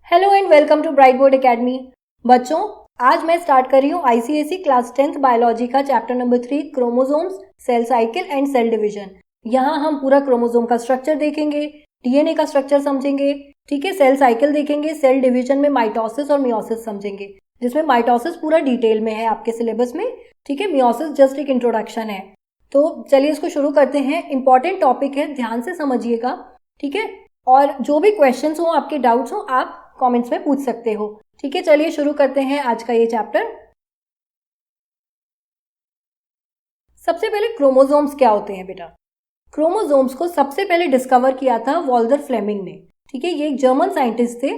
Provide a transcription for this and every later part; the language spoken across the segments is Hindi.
Hello and welcome to Bright Board Academy. बच्चों, आज मैं स्टार्ट कर रही हूँ आईसीएसई क्लास 10th बायोलॉजी का चैप्टर number 3 chromosomes, cell cycle and cell division. यहाँ हम पूरा क्रोमोसोम का स्ट्रक्चर देखेंगे, डीएनए का स्ट्रक्चर समझेंगे, ठीक है। सेल साइकिल देखेंगे, सेल डिवीजन में माइटोसिस और मियोसिस समझेंगे, जिसमें माइटोसिस पूरा डिटेल में है आपके सिलेबस में, ठीक है। मियोसिस जस्ट एक इंट्रोडक्शन है। तो चलिए इसको शुरू करते हैं। इंपॉर्टेंट टॉपिक है, ध्यान से समझिएगा, ठीक है। और जो भी क्वेश्चंस हो, आपके डाउट्स हो, आप कमेंट्स में पूछ सकते हो, ठीक है। चलिए शुरू करते हैं आज का ये चैप्टर। सबसे पहले क्रोमोसोम्स क्या होते हैं बेटा? क्रोमोसोम्स को सबसे पहले डिस्कवर किया था वॉल्टर फ्लेमिंग ने, ठीक है। ये एक जर्मन साइंटिस्ट थे।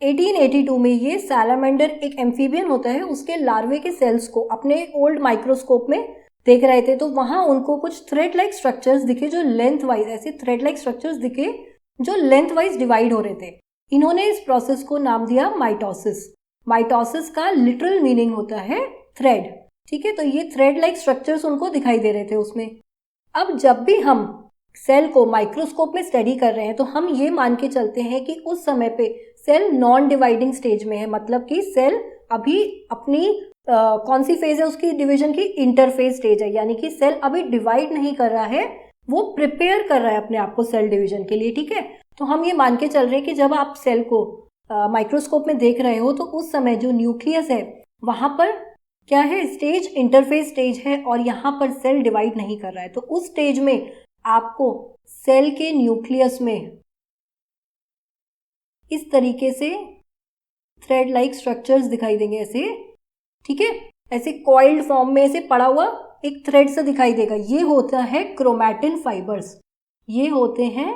1882 में ये सैलामेंडर, एक एम्फीबियन होता है, उसके लार्वे के सेल्स को अपने ओल्ड माइक्रोस्कोप में देख रहे थे। तो वहां उनको कुछ थ्रेड लाइक स्ट्रक्चर्स दिखे, जो लेंथ वाइज, ऐसे थ्रेड लाइक स्ट्रक्चर्स दिखे जो लेंथ वाइज डिवाइड हो रहे थे। इन्होंने इस प्रोसेस को नाम दिया माइटोसिस। माइटोसिस का लिटरल मीनिंग होता है थ्रेड, ठीक है। तो ये थ्रेड लाइक स्ट्रक्चर्स उनको दिखाई दे रहे थे उसमें। अब जब भी हम सेल को माइक्रोस्कोप में स्टडी कर रहे हैं तो हम ये मान के चलते हैं कि उस समय पे सेल नॉन डिवाइडिंग स्टेज में है, मतलब कि सेल अभी अपनी कौन सी फेज है उसकी डिवीजन की? इंटरफेज स्टेज है, यानी कि सेल अभी डिवाइड नहीं कर रहा है, वो प्रिपेयर कर रहा है अपने आप को सेल डिवीजन के लिए, ठीक है। तो हम ये मान के चल रहे हैं कि जब आप सेल को माइक्रोस्कोप में देख रहे हो तो उस समय जो न्यूक्लियस है वहां पर क्या है? स्टेज इंटरफेस स्टेज है, और यहाँ पर सेल डिवाइड नहीं कर रहा है। तो उस स्टेज में आपको सेल के न्यूक्लियस में इस तरीके से थ्रेड लाइक स्ट्रक्चर्स दिखाई देंगे, ऐसे, ठीक है। ऐसे कॉइल्ड फॉर्म में ऐसे पड़ा हुआ एक थ्रेड से दिखाई देगा। ये होता है क्रोमैटिन फाइबर्स। ये होते हैं,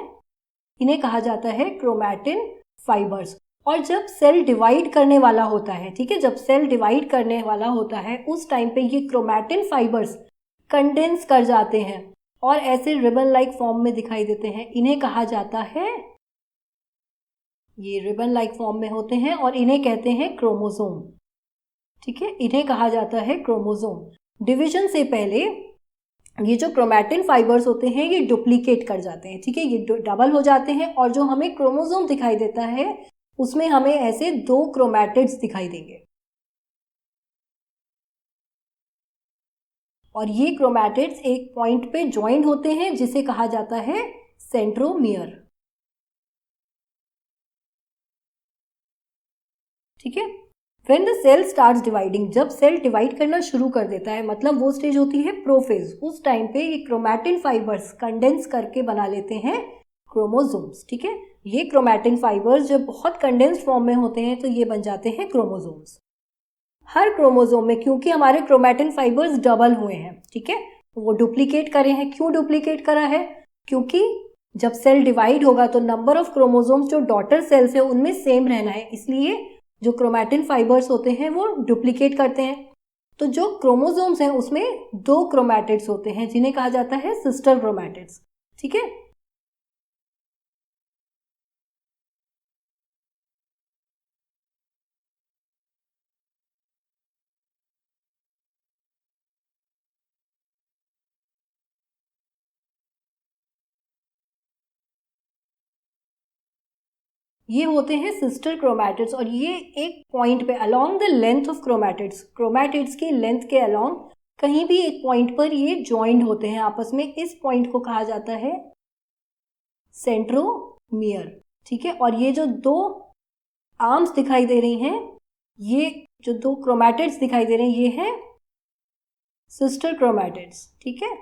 इन्हें कहा जाता है क्रोमैटिन फाइबर्स। और जब सेल डिवाइड करने वाला होता है, ठीक है, जब सेल डिवाइड करने वाला होता है उस टाइम पे ये क्रोमैटिन फाइबर्स कंडेंस कर जाते हैं और ऐसे रिबन लाइक फॉर्म में दिखाई देते हैं। इन्हें कहा जाता है, ये रिबन लाइक फॉर्म में होते हैं और इन्हें कहते हैं क्रोमोसोम, ठीक है। इन्हें कहा जाता है क्रोमोसोम। डिवीजन से पहले ये जो क्रोमैटिन फाइबर्स होते हैं ये डुप्लीकेट कर जाते हैं, ठीक है, ये डबल हो जाते हैं, और जो हमें क्रोमोसोम दिखाई देता है उसमें हमें ऐसे 2 क्रोमैटिड्स दिखाई देंगे। और ये क्रोमैटिड्स एक पॉइंट पे ज्वाइंट होते हैं जिसे कहा जाता है सेंट्रोमियर, ठीक है। When the cell starts dividing, जब सेल डिवाइड करना शुरू कर देता है, मतलब वो स्टेज होती है प्रोफेज, उस टाइम पे ये क्रोमैटिन फाइबर्स कंडेंस करके बना लेते हैं क्रोमोसोम्स, ठीक है। ये क्रोमैटिन फाइबर्स जब बहुत कंडेंस्ड फॉर्म में होते हैं तो ये बन जाते हैं क्रोमोसोम्स। हर क्रोमोसोम में, क्योंकि हमारे क्रोमैटिन फाइबर्स डबल हुए हैं, ठीक है, वो डुप्लीकेट करे हैं। क्यों डुप्लीकेट करा है? क्योंकि जब सेल डिवाइड होगा तो नंबर ऑफ क्रोमोसोम्स जो डॉटर सेल्स है उनमें सेम रहना है, इसलिए जो क्रोमैटिन फाइबर्स होते हैं वो डुप्लीकेट करते हैं। तो जो क्रोमोसोम्स हैं उसमें 2 क्रोमैटिड्स होते हैं जिन्हें कहा जाता है सिस्टर क्रोमैटिड्स, ठीक है। ये होते हैं सिस्टर क्रोमैटिड्स, और ये एक पॉइंट पे along the length of chromatids, chromatids की लेंथ के अलोंग कहीं भी एक पॉइंट पर ये ज्वाइंट होते हैं आपस में। इस पॉइंट को कहा जाता है सेंट्रोमियर, ठीक है। और ये जो 2 आर्म्स दिखाई दे रही हैं, ये जो 2 क्रोमैटिड्स दिखाई दे रहे हैं ये हैं सिस्टर क्रोमैटिड्स, ठीक है।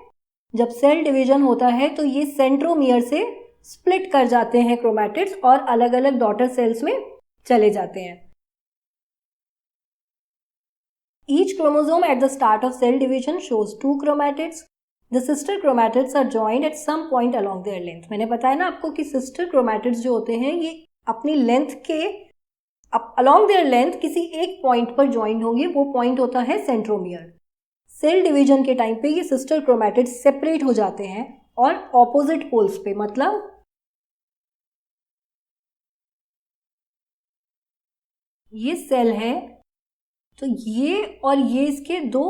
जब सेल डिवीजन होता है तो ये सेंट्रोमियर से स्प्लिट कर जाते हैं क्रोमैटिड्स और अलग अलग डॉटर सेल्स में चले जाते हैं। Each chromosome at the start of cell division shows 2 chromatids. The sister chromatids are joined at some point along their length. मैंने बताया ना आपको कि सिस्टर क्रोमैटिड्स जो होते हैं ये अपनी लेंथ के along their length किसी एक पॉइंट पर ज्वाइन होंगे, वो पॉइंट होता है सेंट्रोमियर। सेल डिवीजन के टाइम पे ये सिस्टर क्रोमैटिड्स सेपरेट हो जाते हैं और ऑपोजिट पोल्स पे, मतलब ये सेल है तो ये और ये इसके 2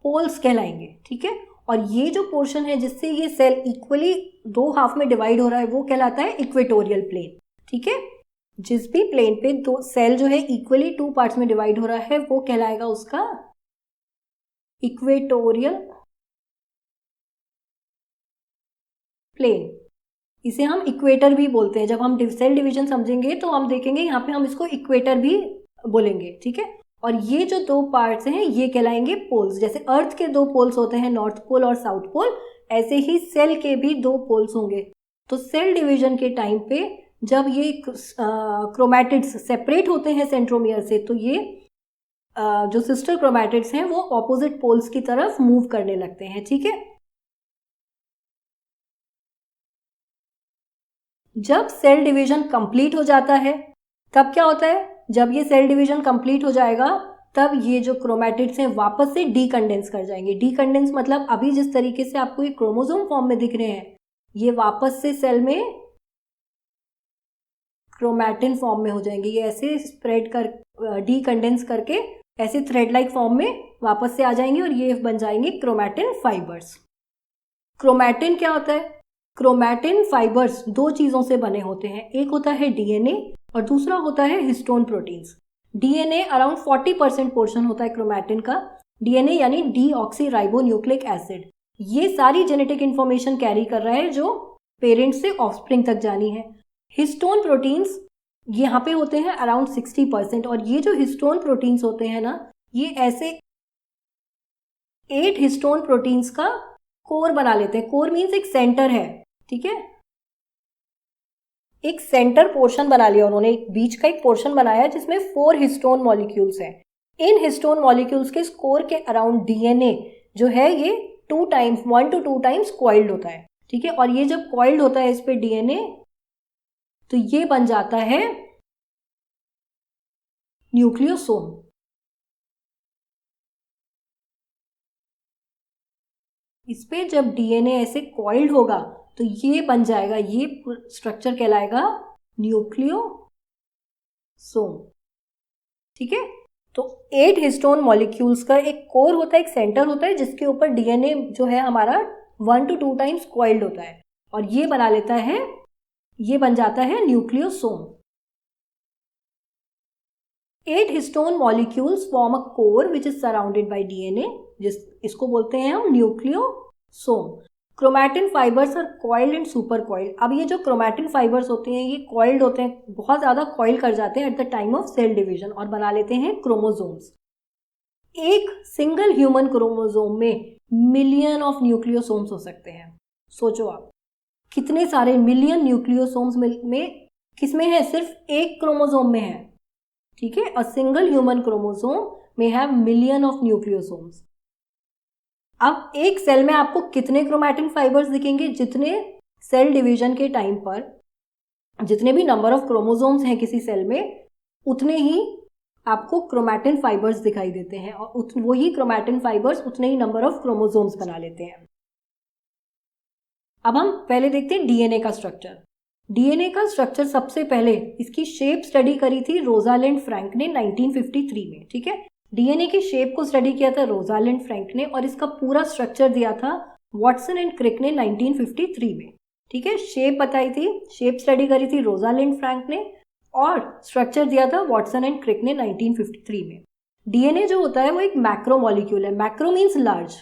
पोल्स कहलाएंगे, ठीक है। और ये जो पोर्शन है जिससे ये सेल इक्वली 2 हाफ में डिवाइड हो रहा है वो कहलाता है इक्वेटोरियल प्लेन, ठीक है। जिस भी प्लेन पे दो सेल जो है इक्वली टू पार्ट्स में डिवाइड हो रहा है वो कहलाएगा उसका इक्वेटोरियल प्लेन। इसे हम इक्वेटर भी बोलते हैं। जब हम सेल डिवीजन समझेंगे तो हम देखेंगे यहाँ पे हम इसको इक्वेटर भी बोलेंगे, ठीक है। और ये जो दो पार्ट्स हैं ये कहलाएंगे पोल्स। जैसे अर्थ के दो पोल्स होते हैं, नॉर्थ पोल और साउथ पोल, ऐसे ही सेल के भी दो पोल्स होंगे। तो सेल डिवीजन के टाइम पे जब ये क्रोमैटिड्स सेपरेट होते हैं सेंट्रोमियर से, तो ये जो सिस्टर क्रोमैटिड्स हैं वो ऑपोजिट पोल्स की तरफ मूव करने लगते हैं, ठीक है। जब सेल डिवीजन कंप्लीट हो जाता है तब क्या होता है, जब ये सेल डिवीजन कंप्लीट हो जाएगा तब ये जो क्रोमैटिड्स हैं वापस से डीकंडेंस कर जाएंगे। डीकंडेंस मतलब अभी जिस तरीके से आपको ये क्रोमोसोम फॉर्म में दिख रहे हैं, ये वापस से सेल में क्रोमैटिन फॉर्म में हो जाएंगे। ये ऐसे स्प्रेड कर डीकंडेंस करके ऐसे थ्रेड लाइक फॉर्म में वापस से आ जाएंगे और ये बन जाएंगे क्रोमैटिन फाइबर्स। क्रोमैटिन क्या होता है? क्रोमैटिन फाइबर्स दो चीजों से बने होते हैं, एक होता है डीएनए और दूसरा होता है histone proteins. DNA around 40% portion होता है क्रोमैटिन का। डीएनए यानी डीऑक्सी राइबो न्यूक्लिक एसिड, ये सारी जेनेटिक इंफॉर्मेशन कैरी कर रहा है जो पेरेंट्स से ऑफस्प्रिंग तक जानी है। हिस्टोन प्रोटीन्स यहाँ पे होते हैं अराउंड 60%। और ये जो हिस्टोन प्रोटीन्स होते हैं ना, ये ऐसे 8 हिस्टोन प्रोटीन्स का कोर बना लेते हैं। कोर मीन्स एक सेंटर है, ठीक है। एक सेंटर पोर्शन बना लिया उन्होंने, एक बीच का एक पोर्शन बनाया जिसमें 4 हिस्टोन मॉलिक्यूल्स हैं। इन हिस्टोन मॉलिक्यूल्स के कोर के अराउंड डीएनए जो है ये 1 to 2 टाइम्स कॉइल्ड होता है, ठीक है। और ये जब कॉइल्ड होता है इस पे डीएनए, तो ये बन जाता है न्यूक्लियोसोम। इस पे जब डीएनए ऐसे कॉइल्ड होगा तो ये बन जाएगा, ये स्ट्रक्चर कहलाएगा न्यूक्लियोसोम, ठीक है। तो 8 हिस्टोन मॉलिक्यूल्स का एक कोर होता है, एक सेंटर होता है जिसके ऊपर डीएनए जो है हमारा 1 to 2 टाइम्स कॉइल्ड होता है और ये बना लेता है, ये बन जाता है nucleosome. 8 histone molecules form a core which is surrounded by DNA, इसको बोलते हैं हम nucleosome. Chromatin fibres are coiled and super coiled. अब ये जो क्रोमैटिन फाइबर्स होते हैं ये कॉइल्ड होते हैं, बहुत ज्यादा कॉइल कर जाते हैं at the time of cell division और बना लेते हैं क्रोमोसोम्स। एक सिंगल ह्यूमन क्रोमोसोम में मिलियन ऑफ न्यूक्लियोसोम्स हो सकते हैं। सोचो आप कितने सारे मिलियन न्यूक्लियोसोम्स में किसमें है? सिर्फ एक क्रोमोसोम में है, ठीक है। अ सिंगल ह्यूमन क्रोमोसोम में हैव मिलियन ऑफ न्यूक्लियोसोम्स। अब एक सेल में आपको कितने क्रोमैटिन फाइबर्स दिखेंगे? जितने सेल डिवीजन के टाइम पर जितने भी नंबर ऑफ क्रोमोसोम्स हैं किसी सेल में, उतने ही आपको क्रोमैटिन फाइबर्स दिखाई देते हैं और वही क्रोमैटिन फाइबर्स उतने ही नंबर ऑफ क्रोमोसोम्स बना लेते हैं। अब हम पहले देखते हैं डीएनए का स्ट्रक्चर। डीएनए का स्ट्रक्चर सबसे पहले इसकी शेप स्टडी करी थी रोजालिंड फ्रैंक ने 1953 में, ठीक है। डीएनए की शेप को स्टडी किया था रोजालिंड फ्रैंक ने और इसका पूरा स्ट्रक्चर दिया था वॉटसन एंड क्रिक ने 1953 में, ठीक है। शेप बताई थी, शेप स्टडी करी थी रोजालिंड फ्रैंक ने और स्ट्रक्चर दिया था वॉटसन एंड क्रिक ने 1953 में। डीएनए जो होता है वो एक मैक्रो मॉलिक्यूल है। मैक्रो मीन्स लार्ज,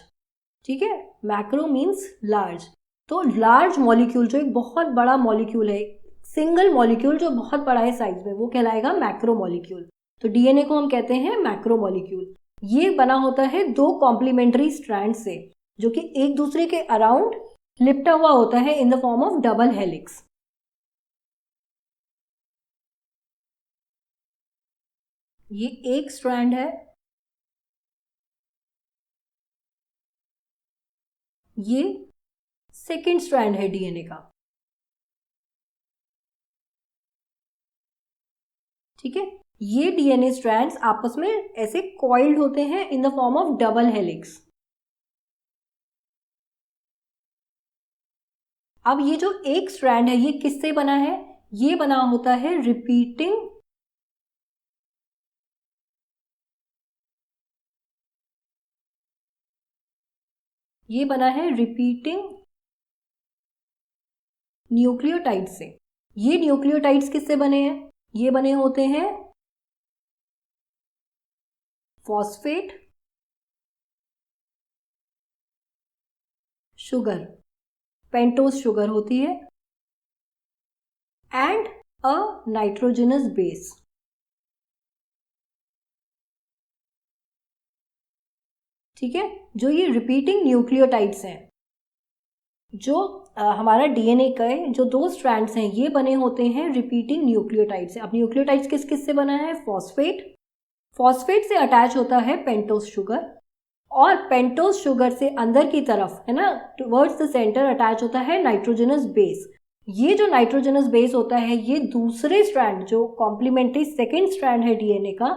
ठीक है। Macro means large. तो लार्ज मॉलिक्यूल जो एक बहुत बड़ा मॉलिक्यूल है, सिंगल मॉलिक्यूल जो बहुत बड़ा है साइज में, वो कहलाएगा मैक्रो मॉलिक्यूल। तो डीएनए को हम कहते हैं मैक्रो मॉलिक्यूल। ये बना होता है 2 कॉम्प्लीमेंट्री स्ट्रैंड से जो कि एक दूसरे के अराउंड लिपटा हुआ होता है in the form of double helix. ये एक स्ट्रैंड है, ये सेकेंड स्ट्रैंड है डीएनए का, ठीक है। ये डीएनए स्ट्रैंड्स आपस में ऐसे कॉइल्ड होते हैं in the form of double helix. अब ये जो एक स्ट्रैंड है ये किससे बना है? ये बना होता है रिपीटिंग न्यूक्लियोटाइड से। ये न्यूक्लियोटाइड्स किससे बने हैं? ये बने होते हैं फॉस्फेट शुगर, पेंटोज शुगर होती है, एंड अ नाइट्रोजनस बेस। ठीक है, जो ये रिपीटिंग न्यूक्लियोटाइड्स हैं, जो हमारा डीएनए का जो 2 स्ट्रैंड्स हैं, ये बने होते हैं रिपीटिंग न्यूक्लियोटाइड से। अब न्यूक्लियोटाइड्स किस किस से बना है? फॉस्फेट, फॉस्फेट से अटैच होता है पेंटोज शुगर, और पेंटोज शुगर से अंदर की तरफ, है ना, टुवर्ड्स द सेंटर अटैच होता है नाइट्रोजनस बेस। ये जो नाइट्रोजनस बेस होता है, ये दूसरे स्ट्रैंड, जो कॉम्प्लीमेंट्री सेकेंड स्ट्रैंड है डीएनए का,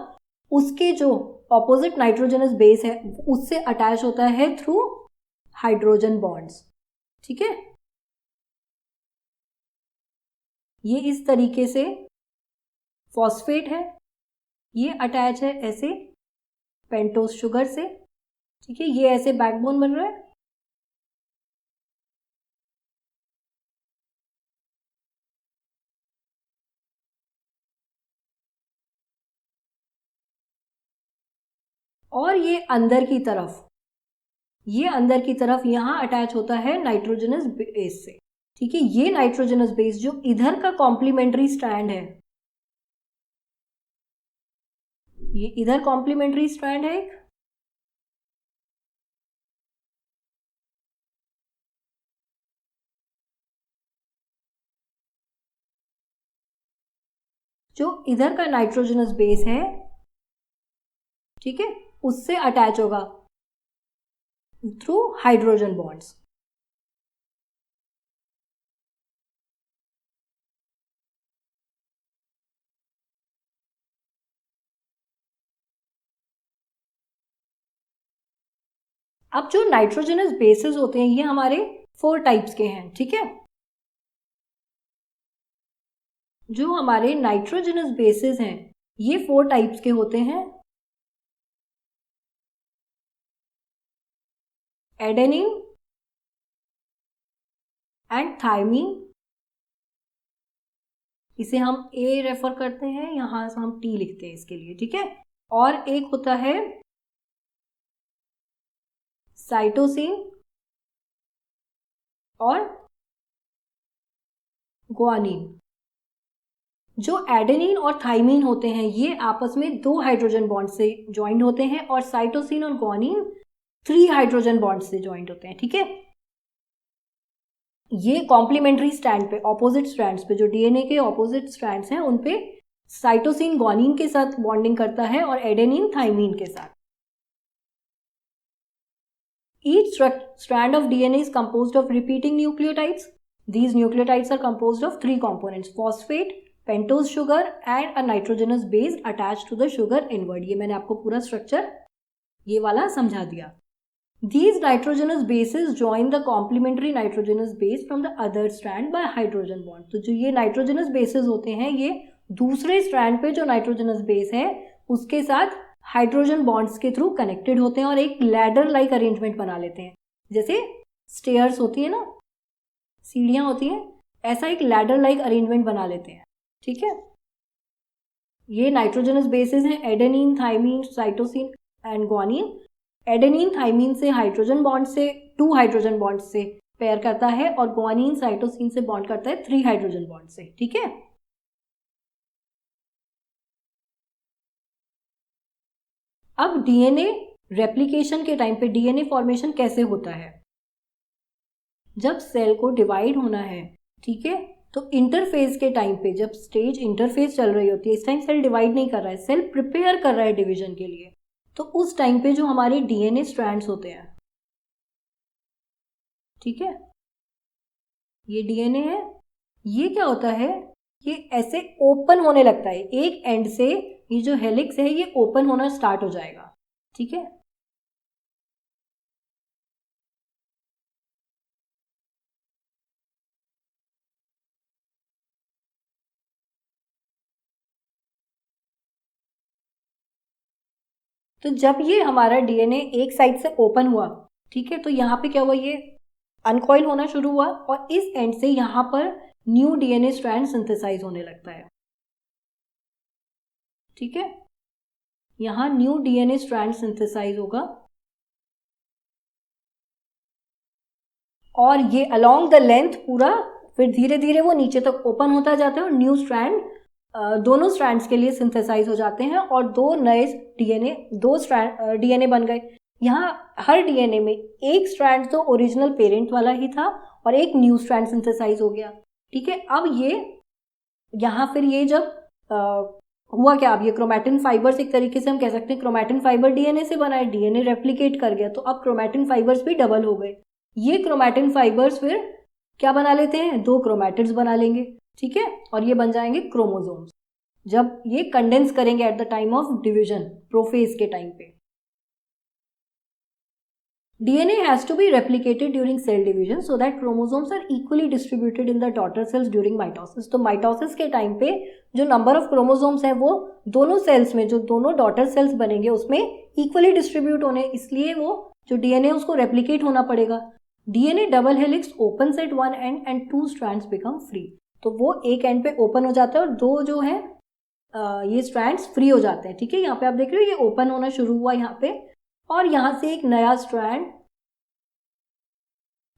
उसके जो ऑपोजिट नाइट्रोजनस बेस है, उससे अटैच होता है थ्रू हाइड्रोजन बॉन्ड्स। ठीक है, ये इस तरीके से फॉस्फेट है, ये अटैच है ऐसे पेंटोज शुगर से। ठीक है, ये ऐसे बैकबोन बन रहा है। और ये अंदर की तरफ, ये अंदर की तरफ यहां अटैच होता है नाइट्रोजनस बेस से। ठीक है, ये नाइट्रोजनस बेस जो इधर का कॉम्प्लीमेंट्री स्ट्रैंड है, ये इधर कॉम्प्लीमेंट्री स्ट्रैंड है एक, जो इधर का नाइट्रोजनस बेस है, ठीक है, उससे अटैच होगा थ्रू हाइड्रोजन बॉन्ड्स। अब जो नाइट्रोजनस बेसेस होते हैं, ये हमारे 4 टाइप्स के हैं। ठीक है, जो हमारे नाइट्रोजनस बेसेस हैं, ये 4 टाइप्स के होते हैं। एडेनिन एंड थायमीन, इसे हम ए रेफर करते हैं, यहां से हम टी लिखते हैं इसके लिए। ठीक है, और एक होता है साइटोसिन और ग्वानिन। जो एडेनिन और थाइमीन होते हैं, ये आपस में 2 हाइड्रोजन बॉन्ड से ज्वाइंट होते हैं, और साइटोसिन और ग्वानिन 3 हाइड्रोजन बॉन्ड से ज्वाइंट होते हैं। ठीक है, ये कॉम्प्लीमेंट्री स्ट्रैंड पे, ऑपोजिट स्ट्रैंड्स पे, जो डीएनए के ऑपोजिट स्ट्रैंड्स हैं, उन पे साइटोसिन ग्वानिन के साथ बॉन्डिंग करता है और एडेनिन थाइमीन के साथ। Each strand of DNA is composed of repeating nucleotides. These nucleotides are composed of 3 components: phosphate, pentose sugar and a nitrogenous base attached to the sugar inward. ये मैंने आपको पूरा स्ट्रक्चर ये वाला समझा दिया। These nitrogenous bases join the complementary nitrogenous base from the other strand by hydrogen bond. तो जो ये nitrogenous bases होते हैं, ये दूसरे स्ट्रैंड पे जो nitrogenous base है, उसके साथ हाइड्रोजन बॉन्ड्स के थ्रू कनेक्टेड होते हैं और एक लैडर लाइक अरेंजमेंट बना लेते हैं। जैसे स्टेयर्स होती है ना, सीढ़ियां होती हैं, ऐसा एक लैडर लाइक अरेंजमेंट बना लेते हैं। ठीक है, ये नाइट्रोजनस बेसेस हैं adenine, thymine, cytosine and guanine. Adenine thymine से हाइड्रोजन बॉन्ड से 2 हाइड्रोजन बॉन्ड से पेयर करता है, और ग्वानिन साइटोसिन से बॉन्ड करता है 3 हाइड्रोजन बॉन्ड से। ठीक है, अब डीएनए रेप्लिकेशन के टाइम पे डीएनए फॉर्मेशन कैसे होता है? जब सेल को डिवाइड होना है, ठीक है, तो इंटरफेज के टाइम पे, जब स्टेज इंटरफेज चल रही होती है, इस टाइम सेल डिवाइड नहीं कर रहा है, सेल प्रिपेयर कर रहा है डिवीजन के लिए, तो उस टाइम पे जो हमारे डीएनए स्ट्रैंड्स होते हैं, ठीक है, ये डीएनए है, ये क्या होता है, ये ऐसे ओपन होने लगता है एक एंड से। ये जो हेलिक्स है, ये ओपन होना स्टार्ट हो जाएगा। ठीक है, तो जब ये हमारा डीएनए एक साइड से ओपन हुआ, ठीक है, तो यहाँ पे क्या हुआ, ये अनकॉइल होना शुरू हुआ, और इस एंड से यहाँ पर न्यू डीएनए स्ट्रैंड सिंथेसाइज होने लगता है। ठीक है, यहाँ न्यू डीएनए स्ट्रैंड सिंथेसाइज होगा और ये अलोंग द लेंथ पूरा फिर धीरे धीरे वो नीचे तक ओपन होता जाता है और न्यू स्ट्रैंड दोनों स्ट्रैंड्स के लिए सिंथेसाइज हो जाते हैं और दो नए डीएनए डीएनए बन गए। यहाँ हर डीएनए में एक स्ट्रैंड तो ओरिजिनल पेरेंट वाला ही था और एक न्यू स्ट्रैंड सिंथेसाइज हो गया। ठीक है, अब ये यहाँ फिर ये जब हुआ क्या, अब ये क्रोमैटिन फाइबर्स एक तरीके से हम कह सकते हैं क्रोमैटिन फाइबर डीएनए से बना है, डीएनए रेप्लिकेट कर गया तो अब क्रोमैटिन फाइबर्स भी डबल हो गए। ये क्रोमैटिन फाइबर्स फिर क्या बना लेते हैं, दो क्रोमैटिड्स बना लेंगे। ठीक है, और ये बन जाएंगे क्रोमोसोम्स जब ये कंडेंस करेंगे eight the time of division, prophase के टाइम पे। DNA has to be replicated during cell division so that chromosomes are equally distributed in the daughter cells during mitosis। तो माइटोसिस के टाइम पे जो नंबर ऑफ क्रोमोसोम्स है वो दोनों सेल्स में, जो दोनों डॉटर सेल्स बनेंगे उसमें इक्वली डिस्ट्रीब्यूट होने, इसलिए वो जो डीएनए उसको रेप्लिकेट होना पड़ेगा। DNA double helix open at one and and two strands become free. तो वो एक एंड पे ओपन हो जाता है और दो जो है ये स्ट्रैंड्स फ्री हो जाते हैं। ठीक है, यहाँ पे आप देख रहे हो ये ओपन होना शुरू हुआ यहाँ पे और यहाँ से एक नया स्ट्रैंड,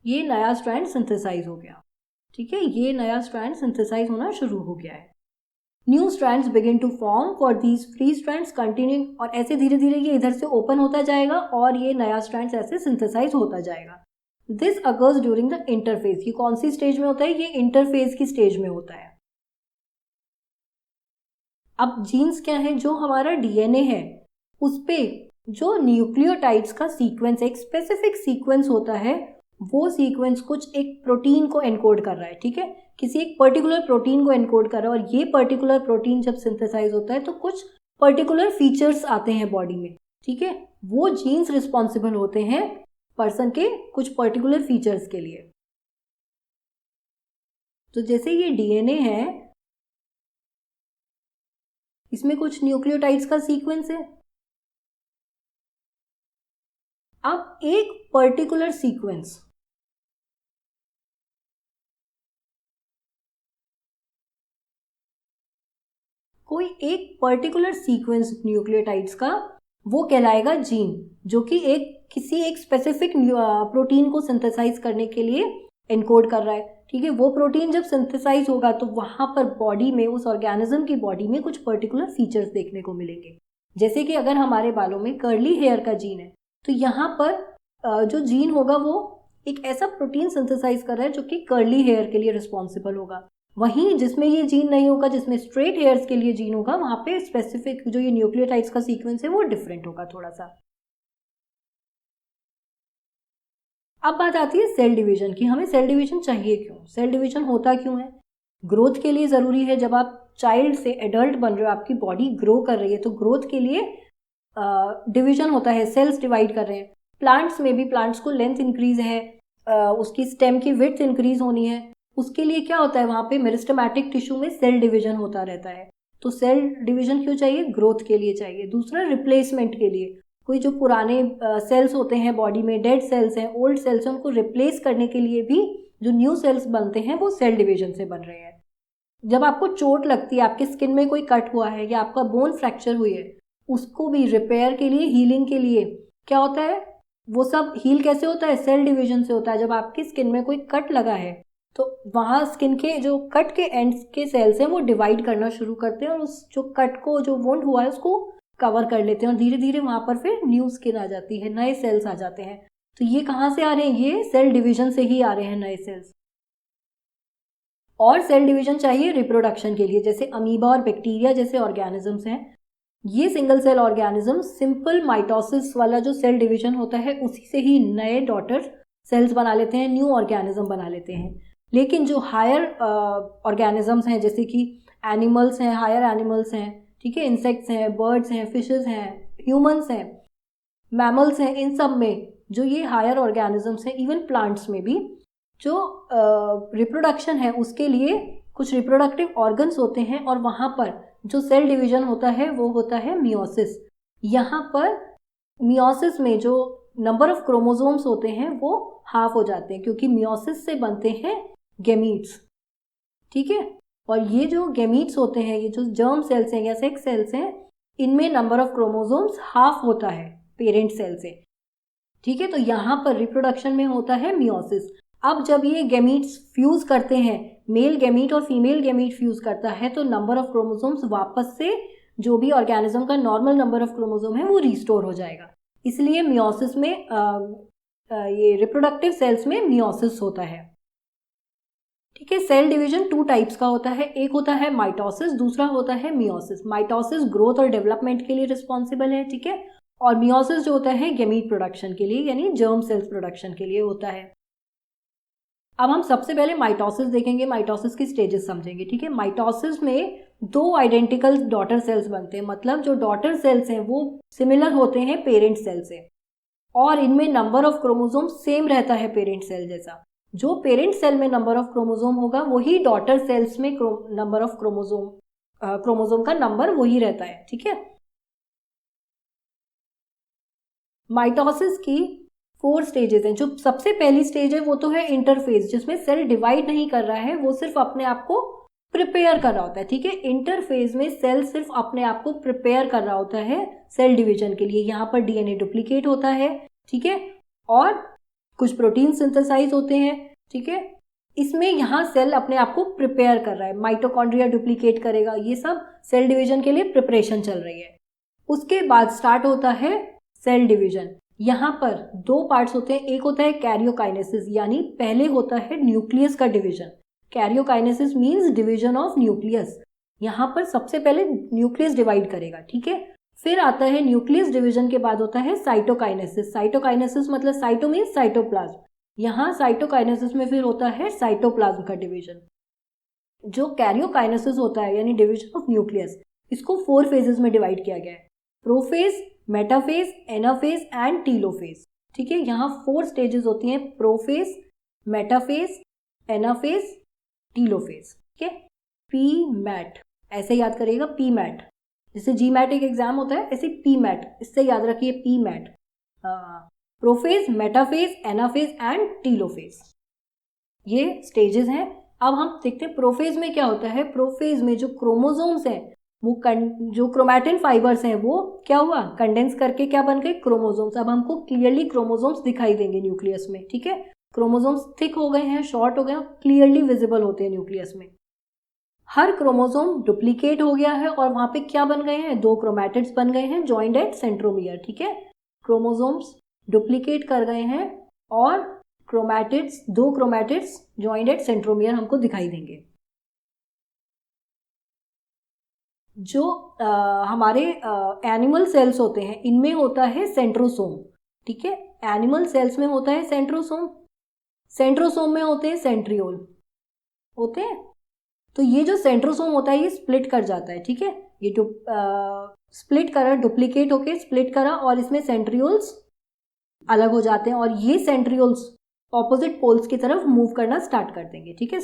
ये नया स्ट्रैंड सिंथेसाइज हो गया। ठीक है, ये नया स्ट्रैंड सिंथेसाइज होना शुरू हो गया है। New strands begin to form for these free strands continuing, और ऐसे धीरे धीरे ये इधर से ओपन होता जाएगा और ये नया स्ट्रैंड्स ऐसे सिंथेसाइज होता जाएगा। This occurs during the interphase. ये कौन सी स्टेज में होता है, ये इंटरफेज की स्टेज में होता है। अब जीन्स क्या है, जो हमारा डीएनए है उस पे जो न्यूक्लियोटाइड्स का सीक्वेंस, एक स्पेसिफिक सीक्वेंस होता है, वो सीक्वेंस कुछ एक प्रोटीन को एनकोड कर रहा है। ठीक है, किसी एक पर्टिकुलर प्रोटीन को एनकोड कर रहा है और ये पर्टिकुलर प्रोटीन जब सिंथेसाइज होता है तो कुछ पर्टिकुलर फीचर्स आते हैं बॉडी में। ठीक है, वो जीन्स रिस्पॉन्सिबल होते हैं पर्सन के कुछ पर्टिकुलर फीचर्स के लिए। तो जैसे ये डीएनए है, इसमें कुछ न्यूक्लियोटाइड्स का सीक्वेंस है। अब एक पर्टिकुलर सीक्वेंस, कोई एक पर्टिकुलर सीक्वेंस न्यूक्लियोटाइड्स का, वो कहलाएगा जीन, जो कि किसी एक स्पेसिफिक प्रोटीन को सिंथेसाइज करने के लिए एनकोड कर रहा है। ठीक है, वो प्रोटीन जब सिंथेसाइज होगा तो वहां पर बॉडी में, उस ऑर्गेनिज्म की बॉडी में कुछ पर्टिकुलर फीचर्स देखने को मिलेंगे। जैसे कि अगर हमारे बालों में कर्ली हेयर का जीन है तो यहाँ पर जो जीन होगा वो एक ऐसा प्रोटीन सिंथेसाइज कर रहा है जो कि कर्ली हेयर के लिए रिस्पॉन्सिबल होगा। वहीं जिसमें ये जीन नहीं होगा, जिसमें स्ट्रेट हेयर्स के लिए जीन होगा, वहां पे स्पेसिफिक जो ये न्यूक्लियोटाइड्स का सीक्वेंस है वो डिफरेंट होगा थोड़ा सा। अब बात आती है सेल डिवीजन की। हमें सेल डिवीजन चाहिए क्यों, सेल डिवीजन होता क्यों है? ग्रोथ के लिए ज़रूरी है। जब आप चाइल्ड से एडल्ट बन रहे हो, आपकी बॉडी ग्रो कर रही है, तो ग्रोथ के लिए डिवीजन होता है, सेल्स डिवाइड कर रहे हैं। प्लांट्स में भी, प्लांट्स को लेंथ इंक्रीज है, उसकी स्टेम की विड्थ इंक्रीज होनी है, उसके लिए क्या होता है, वहाँ पे मेरिस्टेमेटिक टिश्यू में सेल डिवीजन होता रहता है। तो सेल डिवीजन क्यों चाहिए? ग्रोथ के लिए चाहिए। दूसरा, रिप्लेसमेंट के लिए। कोई जो पुराने सेल्स होते हैं बॉडी में, डेड सेल्स हैं, ओल्ड सेल्स हैं, उनको रिप्लेस करने के लिए भी जो न्यू सेल्स बनते हैं वो सेल डिवीजन से बन रहे हैं। जब आपको चोट लगती है, आपके स्किन में कोई कट हुआ है या आपका बोन फ्रैक्चर हुई है, उसको भी रिपेयर के लिए, हीलिंग के लिए क्या होता है, वो सब हील कैसे होता है? सेल डिवीजन से होता है। जब आपकी स्किन में कोई कट लगा है तो वहाँ स्किन के जो कट के एंड्स के सेल्स हैं वो डिवाइड करना शुरू करते हैं और उस जो कट को, जो वुंड हुआ है, उसको कवर कर लेते हैं और धीरे धीरे वहाँ पर फिर न्यू स्किन आ जाती है, नए सेल्स आ जाते हैं। तो ये कहाँ से आ रहे हैं? ये सेल डिवीजन से ही आ रहे हैं नए सेल्स। और सेल डिवीजन चाहिए रिप्रोडक्शन के लिए। जैसे अमीबा और बैक्टीरिया जैसे ऑर्गेनिजम्स हैं, ये single cell organism simple mitosis वाला जो सेल डिवीजन होता है उसी से ही नए डॉटर सेल्स बना लेते हैं, न्यू ऑर्गेनिज्म बना लेते हैं। लेकिन जो हायर ऑर्गेनिजम्स हैं, जैसे कि एनिमल्स हैं, हायर एनिमल्स हैं, ठीक है, इंसेक्ट्स हैं, बर्ड्स हैं, फिशेस हैं, ह्यूमंस हैं, मैमल्स हैं, इन सब में जो ये हायर ऑर्गेनिजम्स हैं, इवन प्लांट्स में भी जो रिप्रोडक्शन है उसके लिए कुछ रिप्रोडक्टिव ऑर्गन्स होते हैं और वहाँ पर जो सेल डिवीजन होता है वो होता है मियोसिस। यहाँ पर मियोसिस में जो नंबर ऑफ क्रोमोसोम्स होते हैं वो हाफ हो जाते हैं, क्योंकि मियोसिस से बनते हैं गेमीट्स। ठीक है, और ये जो गेमीट्स होते हैं, ये जो जर्म सेल्स हैं या सेक्स सेल्स हैं, इनमें नंबर ऑफ क्रोमोसोम्स हाफ होता है पेरेंट सेल से, ठीक है। तो यहाँ पर रिप्रोडक्शन में होता है मियोसिस। अब जब ये गैमीट्स फ्यूज करते हैं, मेल गैमीट और फीमेल गैमीट फ्यूज करता है, तो नंबर ऑफ क्रोमोसोम्स वापस से जो भी ऑर्गेनिज्म का नॉर्मल नंबर ऑफ क्रोमोसोम है वो रिस्टोर हो जाएगा। इसलिए मियोसिस में ये रिप्रोडक्टिव सेल्स में मियोसिस होता है, ठीक है। सेल डिवीजन 2 टाइप्स का होता है, एक होता है माइटोसिस, दूसरा होता है मियोसिस। माइटोसिस ग्रोथ और डेवलपमेंट के लिए रिस्पॉन्सिबल है, ठीक है, और मियोसिस जो होता है गैमीट प्रोडक्शन के लिए यानी जर्म सेल्स प्रोडक्शन के लिए होता है। अब हम सबसे पहले माइटोसिस देखेंगे, माइटोसिस की स्टेजेस समझेंगे, ठीक है। माइटोसिस में 2 आइडेंटिकल डॉटर सेल्स बनते हैं, मतलब जो डॉटर सेल्स हैं वो सिमिलर होते हैं पेरेंट सेल से, और इनमें नंबर ऑफ क्रोमोसोम सेम रहता है पेरेंट सेल जैसा। जो पेरेंट सेल में नंबर ऑफ क्रोमोसोम होगा वही डॉटर सेल्स में नंबर ऑफ क्रोमोसोम का नंबर वही रहता है, ठीक है। माइटोसिस की 4 स्टेजेस हैं। जो सबसे पहली स्टेज है वो तो है इंटरफेज, जिसमें सेल डिवाइड नहीं कर रहा है, वो सिर्फ अपने आप को प्रिपेयर कर रहा होता है, ठीक है। इंटरफेज में सेल सिर्फ अपने आप को प्रिपेयर कर रहा होता है सेल डिवीजन के लिए। यहाँ पर डीएनए डुप्लीकेट होता है, ठीक है, और कुछ प्रोटीन सिंथेसाइज होते हैं, ठीक है। इसमें यहाँ सेल अपने आप को प्रिपेयर कर रहा है, माइटोकॉन्ड्रिया डुप्लीकेट करेगा, ये सब सेल डिवीजन के लिए प्रिपरेशन चल रही है। उसके बाद स्टार्ट होता है सेल डिवीजन। यहाँ पर 2 पार्ट्स होते हैं, एक होता है कैरियोकाइनेसिस, यानी पहले होता है न्यूक्लियस का division. Karyokinesis means division of nucleus. यहाँ पर सबसे पहले न्यूक्लियस डिवाइड करेगा, ठीक है। फिर आता है न्यूक्लियस डिवीजन के बाद होता है साइटोकाइनेसिस। साइटोकाइनेसिस मतलब साइटो मीन्स साइटोप्लाज्म, यहाँ साइटोकाइनेसिस में फिर होता है साइटोप्लाज्म का डिवीजन। जो कैरियोकाइनेसिस होता है यानी डिवीजन ऑफ न्यूक्लियस, इसको 4 फेजेस में डिवाइड किया गया है, prophase, metaphase, anaphase and telophase, ठीक है। यहाँ 4 स्टेजेस होती हैं, प्रोफेज, मेटाफेज, एनाफेज, टीलोफेज, ठीक है। पी मैट ऐसे याद करिएगा, पी मैट, जैसे जी मैट एक एग्जाम होता है ऐसे पी मैट, इससे याद रखिए P MAT. Prophase, metaphase, anaphase and telophase, ये स्टेजेस हैं। अब हम देखते हैं प्रोफेज में क्या होता है। प्रोफेज में जो क्रोमोसोम्स हैं वो जो क्रोमैटिन फाइबर्स हैं वो क्या हुआ, कंडेंस करके क्या बन गए, क्रोमोसोम्स। अब हमको क्लियरली क्रोमोसोम्स दिखाई देंगे न्यूक्लियस में, ठीक है। क्रोमोसोम्स थिक हो गए हैं, शॉर्ट हो गए हैं, क्लियरली विजिबल होते हैं न्यूक्लियस में। हर क्रोमोसोम डुप्लीकेट हो गया है और वहां पे क्या बन गए हैं, 2 क्रोमैटिड्स बन गए हैं जॉइंड एट सेंट्रोमियर, ठीक है। क्रोमोसोम्स डुप्लीकेट कर गए हैं और chromatids, 2 chromatids joined at centromere हमको दिखाई देंगे। जो हमारे एनिमल सेल्स होते हैं इनमें होता है सेंट्रोसोम, ठीक है। एनिमल सेल्स में होता है सेंट्रोसोम, सेंट्रोसोम में होते हैं सेंट्रियोल होते हैं। तो ये जो सेंट्रोसोम होता है ये स्प्लिट कर जाता है, ठीक है। ये स्प्लिट करा, डुप्लीकेट होके स्प्लिट करा और इसमें सेंट्रियोल्स अलग हो जाते हैं और ये सेंट्रियोल्स ऑपोजिट पोल्स की तरफ मूव करना स्टार्ट कर देंगे, ठीक है।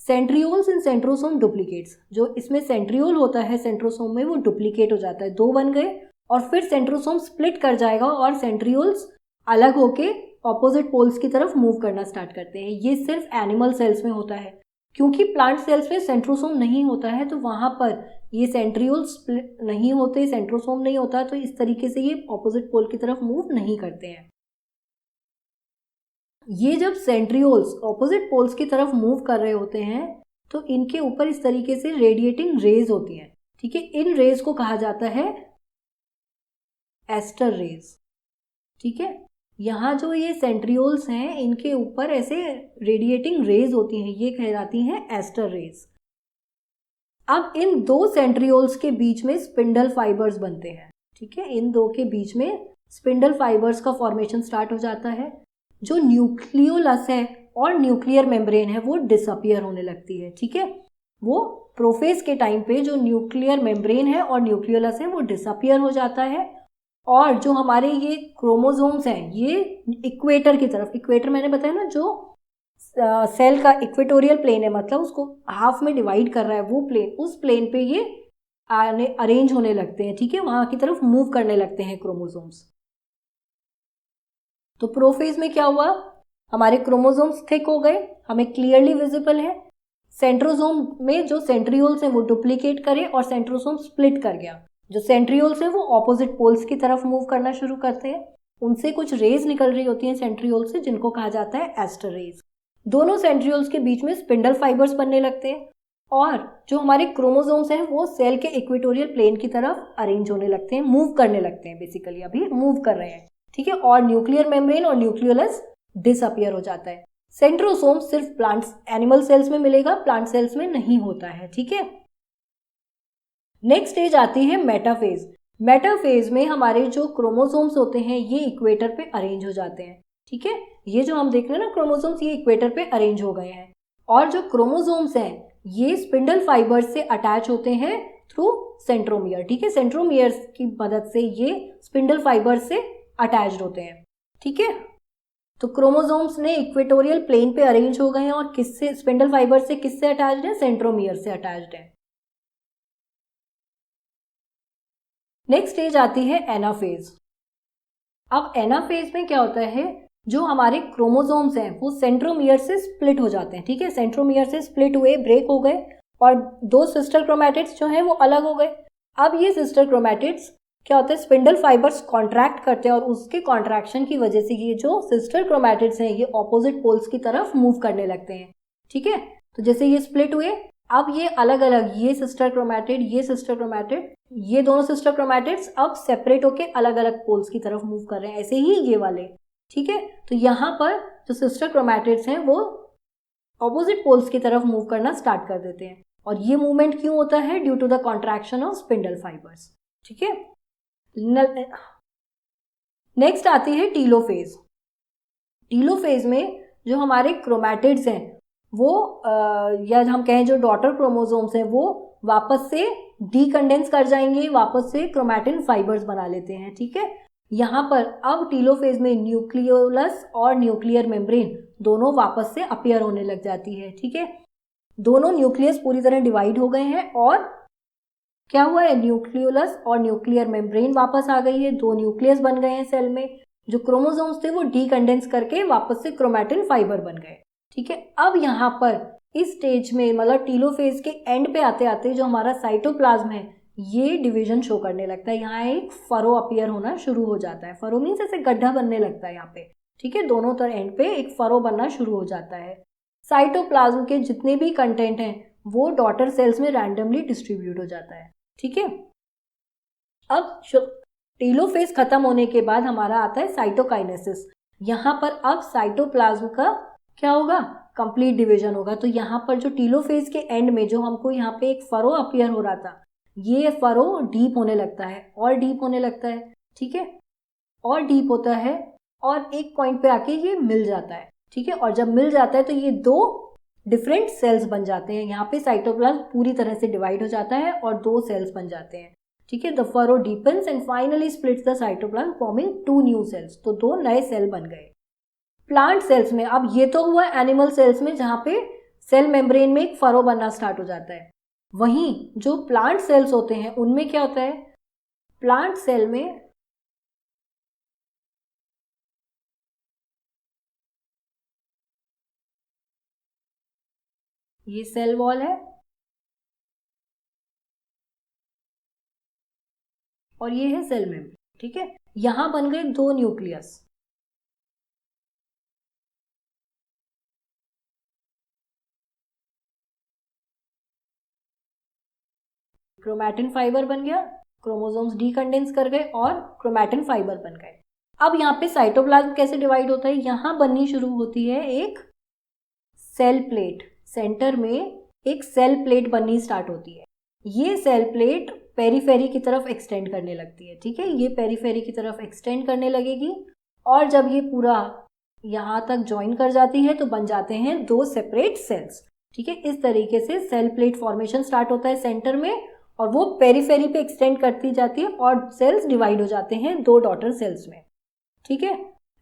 सेंट्रियोल्स इन सेंट्रोसोम डुप्लीकेट्स, जो इसमें सेंट्रियोल होता है सेंट्रोसोम में वो डुप्लीकेट हो जाता है, 2 बन गए और फिर सेंट्रोसोम स्प्लिट कर जाएगा और सेंट्रियोल्स अलग होके ऑपोजिट पोल्स की तरफ मूव करना स्टार्ट करते हैं। ये सिर्फ एनिमल सेल्स में होता है, क्योंकि प्लांट सेल्स में सेंट्रोसोम नहीं होता है तो वहां पर ये सेंट्रियोल्स स्प्लिट नहीं होते, सेंट्रोसोम नहीं होता, तो इस तरीके से ये ऑपोजिट पोल की तरफ मूव नहीं करते हैं। ये जब सेंट्रियोल्स ऑपोजिट पोल्स की तरफ मूव कर रहे होते हैं तो इनके ऊपर इस तरीके से रेडिएटिंग रेज होती हैं, ठीक है। इन रेज को कहा जाता है एस्टर रेज, ठीक है। यहाँ जो ये सेंट्रियोल्स हैं इनके ऊपर ऐसे रेडिएटिंग रेज होती हैं, ये कहलाती हैं एस्टर रेज। अब इन 2 सेंट्रियोल्स के बीच में स्पिंडल फाइबर्स बनते हैं, ठीक है। इन 2 के बीच में स्पिंडल फाइबर्स का फॉर्मेशन स्टार्ट हो जाता है। जो न्यूक्लियोलस है और न्यूक्लियर मेम्ब्रेन है वो डिसअपियर होने लगती है, ठीक है। वो प्रोफेज के टाइम पे जो न्यूक्लियर मेम्ब्रेन है और न्यूक्लियोलस है वो डिसअपियर हो जाता है और जो हमारे ये क्रोमोसोम्स हैं ये इक्वेटर की तरफ, इक्वेटर मैंने बताया ना जो सेल का इक्वेटोरियल प्लेन है, मतलब उसको हाफ में डिवाइड कर रहा है वो प्लेन, उस प्लेन पे ये अरेंज होने लगते हैं, ठीक है। वहां की तरफ मूव करने लगते हैं क्रोमोसोम्स। तो प्रोफेज में क्या हुआ, हमारे क्रोमोसोम्स थिक हो गए, हमें क्लियरली विजिबल है। सेंट्रोसोम में जो सेंट्रियोल्स हैं वो डुप्लीकेट करे और सेंट्रोसोम स्प्लिट कर गया। जो सेंट्रियोल्स हैं वो ऑपोजिट पोल्स की तरफ मूव करना शुरू करते हैं, उनसे कुछ रेज निकल रही होती हैं सेंट्रियोल से, जिनको कहा जाता है एस्टर रेज। दोनों सेंट्रियोल्स के बीच में स्पिंडल फाइबर्स बनने लगते हैं और जो हमारे क्रोमोसोम्स हैं वो सेल के इक्वेटोरियल प्लेन की तरफ अरेंज होने लगते हैं, मूव करने लगते हैं, बेसिकली अभी मूव कर रहे हैं, ठीक है। और न्यूक्लियर मेम्ब्रेन और न्यूक्लियोलस डिसअपियर हो जाता है। सेंट्रोसोम सिर्फ प्लांट्स एनिमल सेल्स में मिलेगा, प्लांट सेल्स में नहीं होता है, ठीक है। नेक्स्ट स्टेज आती है मेटाफेज। मेटाफेज में हमारे जो क्रोमोसोम्स होते हैं ये इक्वेटर पे अरेंज हो जाते हैं, ठीक है। ये जो हम देख रहे हैं ना क्रोमोसोम्स, ये इक्वेटर पे अरेंज हो गए हैं और जो क्रोमोसोम्स हैं ये स्पिंडल फाइबर से अटैच होते हैं थ्रू सेंट्रोमियर, ठीक है। सेंट्रोमियर की मदद से ये स्पिंडल फाइबर से अटैच्ड होते हैं, ठीक है। तो क्रोमोसोम्स ने इक्वेटोरियल प्लेन पे अरेंज हो गए हैं और किससे, स्पिंडल फाइबर से किससे अटैच्ड है, सेंट्रोमियर से अटैच्ड है। नेक्स्ट स्टेज आती है एनाफेज। अब एनाफेज में क्या होता है, जो हमारे क्रोमोसोम्स हैं वो सेंट्रोमियर से स्प्लिट हो जाते हैं, ठीक है। सेंट्रोमियर से स्प्लिट हुए, ब्रेक हो गए और दो सिस्टर क्रोमैटिड्स जो हैं वो अलग हो गए। अब ये सिस्टर क्रोमैटिड्स क्या होता है, स्पिंडल फाइबर्स कॉन्ट्रैक्ट करते हैं और उसके कॉन्ट्रैक्शन की वजह से ये जो सिस्टर क्रोमैटिड्स हैं ये ऑपोजिट पोल्स की तरफ मूव करने लगते हैं, ठीक है। तो जैसे ये स्प्लिट हुए, अब ये अलग अलग, ये सिस्टर क्रोमैटिड, ये सिस्टर क्रोमैटिड, ये दोनों सिस्टर क्रोमैटिड्स अब सेपरेट होके अलग अलग पोल्स की तरफ मूव कर रहे हैं, ऐसे ही ये वाले, ठीक है। तो यहाँ पर जो सिस्टर क्रोमैटिड्स हैं वो ऑपोजिट पोल्स की तरफ मूव करना स्टार्ट कर देते हैं और ये मूवमेंट क्यों होता है, due to the contraction of spindle fibres, ठीक है। नेक्स्ट आती है टीलोफेज। टीलोफेज में जो हमारे क्रोमैटिड्स हैं वो या हम कहें जो डॉटर क्रोमोसोम्स हैं वो वापस से डीकंडेंस कर जाएंगे, वापस से क्रोमैटिन फाइबर्स बना लेते हैं, ठीक है। यहाँ पर अब टीलोफेज में न्यूक्लियोलस और न्यूक्लियर मेम्ब्रेन दोनों वापस से अपीयर होने लग जाती है, ठीक है। दोनों न्यूक्लियस पूरी तरह डिवाइड हो गए हैं और क्या हुआ है, न्यूक्लियोलस और न्यूक्लियर मेम्ब्रेन वापस आ गई है, दो न्यूक्लियस बन गए हैं सेल में। जो क्रोमोसोम्स थे वो डीकंडेंस करके वापस से क्रोमैटिन फाइबर बन गए, ठीक है। अब यहाँ पर इस स्टेज में मतलब टीलोफेज के एंड पे आते आते जो हमारा साइटोप्लाज्म है ये डिवीजन शो करने लगता है। यहाँ एक फरो अपीयर होना शुरू हो जाता है, फरो मीन्स ऐसे गड्ढा बनने लगता है यहाँ पे, ठीक है। दोनों तरह एंड पे एक फरो बनना शुरू हो जाता है। साइटोप्लाज्म के जितने भी कंटेंट हैं वो डॉटर सेल्स में रैंडमली डिस्ट्रीब्यूट हो जाता है, ठीक है। अब टीलोफेज खत्म होने के बाद हमारा आता है साइटोकाइनेसिस। यहाँ पर अब साइटोप्लाज्म का क्या होगा, कंप्लीट डिवीजन होगा। तो यहाँ पर जो टीलोफेज के एंड में जो हमको यहाँ पे एक फरो अपीयर हो रहा था, ये फरो डीप होने लगता है और डीप होने लगता है, ठीक है, और डीप होता है और एक पॉइंट पे आके ये मिल जाता है, ठीक है। और जब मिल जाता है तो ये दो डिफरेंट सेल्स बन जाते हैं। यहाँ पे साइटोप्लाज्म पूरी तरह से डिवाइड हो जाता है और दो सेल्स बन जाते हैं, ठीक है। The furrow deepens and finally splits the cytoplasm forming two new cells. तो दो नए सेल बन गए। प्लांट सेल्स में, अब ये तो हुआ एनिमल सेल्स में जहाँ पे सेल मेम्ब्रेन में एक फरो बनना स्टार्ट हो जाता है। वहीं जो प्लांट सेल्स होते हैं उनमें क्या होता है, प्लांट सेल में ये सेल वॉल है और ये है सेल मेम्ब्रेन, ठीक है। यहां बन गए दो न्यूक्लियस, क्रोमैटिन फाइबर बन गया, क्रोमोसोम्स डीकंडेंस कर गए और क्रोमैटिन फाइबर बन गए। अब यहाँ पे साइटोप्लाज्म कैसे डिवाइड होता है, यहाँ बननी शुरू होती है एक सेल प्लेट। सेंटर में एक सेल प्लेट बननी स्टार्ट होती है। ये सेल प्लेट पेरीफेरी की तरफ एक्सटेंड करने लगती है, ठीक है। ये पेरीफेरी की तरफ एक्सटेंड करने लगेगी और जब ये पूरा यहाँ तक ज्वाइन कर जाती है तो बन जाते हैं दो सेपरेट सेल्स, ठीक है। इस तरीके से सेल प्लेट फॉर्मेशन स्टार्ट होता है सेंटर में और वो पेरीफेरी पे एक्सटेंड करती जाती है और सेल्स डिवाइड हो जाते हैं दो डॉटर सेल्स में, ठीक है।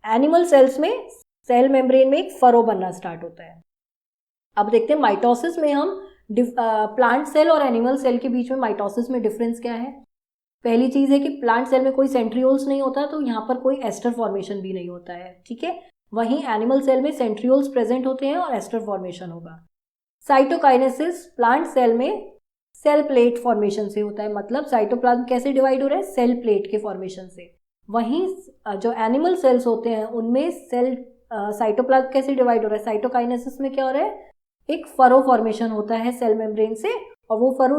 एनिमल सेल्स में सेल मेम्ब्रेन में एक फरो बनना स्टार्ट होता है। अब देखते हैं माइटोसिस में हम प्लांट सेल और एनिमल सेल के बीच में माइटोसिस में डिफरेंस क्या है। पहली चीज है कि प्लांट सेल में कोई सेंट्रियोल्स नहीं होता, तो यहाँ पर कोई एस्टर फॉर्मेशन भी नहीं होता है, ठीक है। वहीं एनिमल सेल में सेंट्रियोल्स प्रेजेंट होते हैं और एस्टर फॉर्मेशन होगा। साइटोकाइनेसिस प्लांट सेल में सेल प्लेट फॉर्मेशन से होता है, मतलब साइटोप्लाज्म कैसे डिवाइड हो रहा है, सेल प्लेट के फॉर्मेशन से। वहीं जो एनिमल सेल्स होते हैं उनमें सेल साइटोप्लाज्म कैसे डिवाइड हो रहा है, साइटोकाइनेसिस में क्या हो रहा है, एक फरो फॉर्मेशन होता है सेल मेम्ब्रेन से, और वो फरो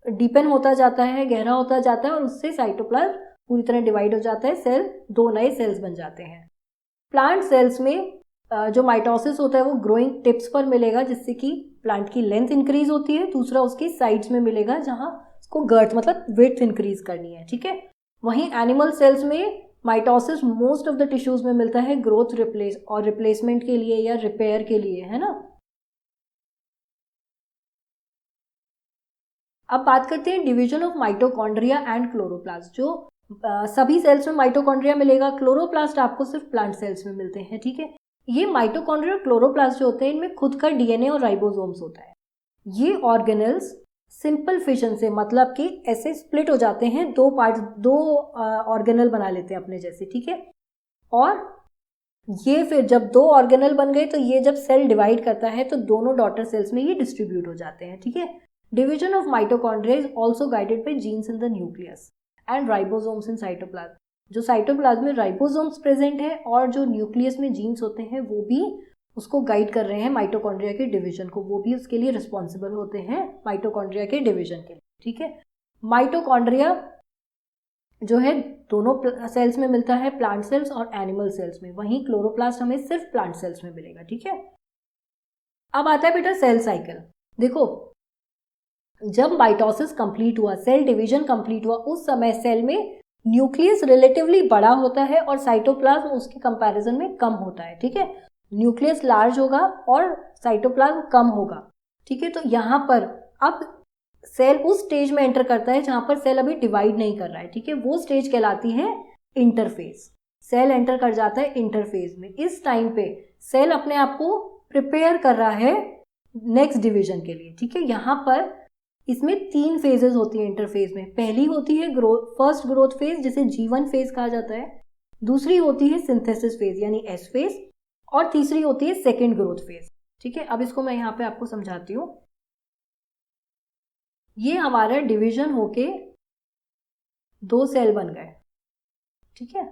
डीपन होता जाता है, गहरा होता जाता है, और उससे साइटोप्लाज्म पूरी तरह डिवाइड हो जाता है, सेल दो नए सेल्स बन जाते हैं। प्लांट सेल्स में जो माइटोसिस होता है वो ग्रोइंग टिप्स पर मिलेगा, जिससे कि प्लांट की लेंथ इंक्रीज होती है। दूसरा उसकी साइड्स में मिलेगा, जहां उसको गर्थ मतलब विड्थ इंक्रीज करनी है, ठीक है। वहीं एनिमल सेल्स में mitosis most of the tissues में मिलता है ग्रोथ रिप्लेसमेंट के लिए या रिपेयर के लिए, है ना। अब बात करते हैं division of mitochondria and chloroplast. जो सभी सेल्स में माइटोकॉन्ड्रिया मिलेगा, क्लोरोप्लास्ट आपको सिर्फ प्लांट सेल्स में मिलते हैं, ठीक है। ये माइटोकॉन्ड्रिया और क्लोरोप्लास्ट जो होते हैं इनमें खुद का डीएनए और राइबोसोम्स होता है। ये ऑर्गेनल्स सिंपल फिशन से, मतलब कि ऐसे स्प्लिट हो जाते हैं, दो ऑर्गेनल बना लेते हैं अपने जैसे, ठीक है। और ये फिर जब दो ऑर्गेनल बन गए तो ये जब सेल डिवाइड करता है तो दोनों डॉटर सेल्स में ये डिस्ट्रीब्यूट हो जाते हैं, ठीक है। Division of mitochondria is also guided by genes in the nucleus and ribosomes in cytoplasm. जो साइटोप्लाज्म में राइबोसोम्स प्रेजेंट है और जो न्यूक्लियस में जीन्स होते हैं वो भी उसको गाइड कर रहे हैं माइटोकॉन्ड्रिया के डिवीजन को, वो भी उसके लिए रिस्पॉन्सिबल होते हैं माइटोकॉन्ड्रिया के डिवीजन के लिए, ठीक है। माइटोकॉन्ड्रिया जो है दोनों सेल्स में मिलता है, प्लांट सेल्स और एनिमल सेल्स में। वहीं क्लोरोप्लास्ट हमें सिर्फ प्लांट सेल्स में मिलेगा, ठीक है। अब आता है बेटा सेल साइकिल। देखो, जब माइटोसिस कंप्लीट हुआ, सेल डिवीजन कंप्लीट हुआ, उस समय सेल में न्यूक्लियस रिलेटिवली बड़ा होता है और साइटोप्लाज्म उसके कंपैरिजन में कम होता है, ठीक है। न्यूक्लियस लार्ज होगा और साइटोप्लाज्म कम होगा, ठीक है। तो यहाँ पर अब सेल उस स्टेज में एंटर करता है जहां पर सेल अभी डिवाइड नहीं कर रहा है, ठीक है। वो स्टेज कहलाती है इंटरफेज। सेल एंटर कर जाता है इंटरफेज में। इस टाइम पे सेल अपने आप को प्रिपेयर कर रहा है नेक्स्ट डिवीजन के लिए, ठीक है। यहाँ पर इसमें 3 फेजेस होती है इंटरफेज में। पहली होती है फर्स्ट ग्रोथ फेज, जिसे G1 फेज कहा जाता है। दूसरी होती है सिंथेसिस फेज यानी S फेज, और तीसरी होती है सेकेंड ग्रोथ फेज, ठीक है। अब इसको मैं यहाँ पे आपको समझाती हूँ। ये हमारा डिवीजन होके 2 सेल बन गए, ठीक है।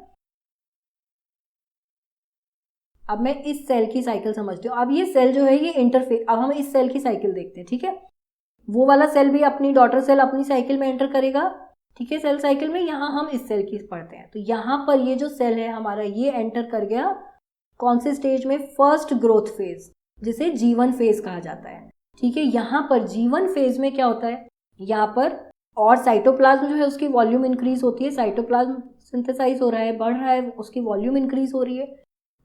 अब मैं इस सेल की साइकिल समझती हूँ। अब ये सेल जो है ये इंटरफेज, अब हम इस सेल की साइकिल देखते हैं, ठीक है। वो वाला सेल भी अपनी डॉटर सेल अपनी साइकिल में एंटर करेगा, ठीक है, सेल साइकिल में। यहाँ हम इस सेल की पढ़ते हैं। तो यहाँ पर ये जो सेल है हमारा, ये एंटर कर गया कौन से स्टेज में, फर्स्ट ग्रोथ फेज, जिसे G1 फेज कहा जाता है, ठीक है। यहाँ पर G1 फेज में क्या होता है, यहाँ पर और साइटोप्लाज्म जो है उसकी वॉल्यूम इंक्रीज होती है, साइटोप्लाज्म सिंथेसाइज हो रहा है, बढ़ रहा है, उसकी वॉल्यूम इंक्रीज हो रही है,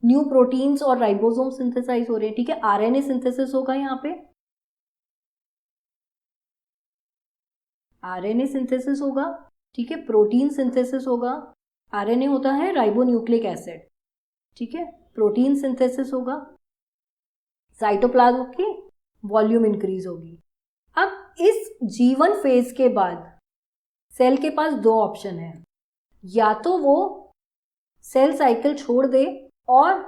न्यू प्रोटीन्स और राइबोसोम सिंथेसाइज हो रहे हैं, ठीक है। आरएनए सिंथेसिस होगा, यहाँ पे आरएनए सिंथेसिस होगा, ठीक है। प्रोटीन सिंथेसिस होगा, आरएनए होता है राइबोन्यूक्लिक एसिड, ठीक है। प्रोटीन सिंथेसिस होगा, साइटोप्लाज्म की वॉल्यूम इंक्रीज होगी। अब इस G1 फेज के बाद सेल के पास 2 ऑप्शन है, या तो वो सेल साइकिल छोड़ दे और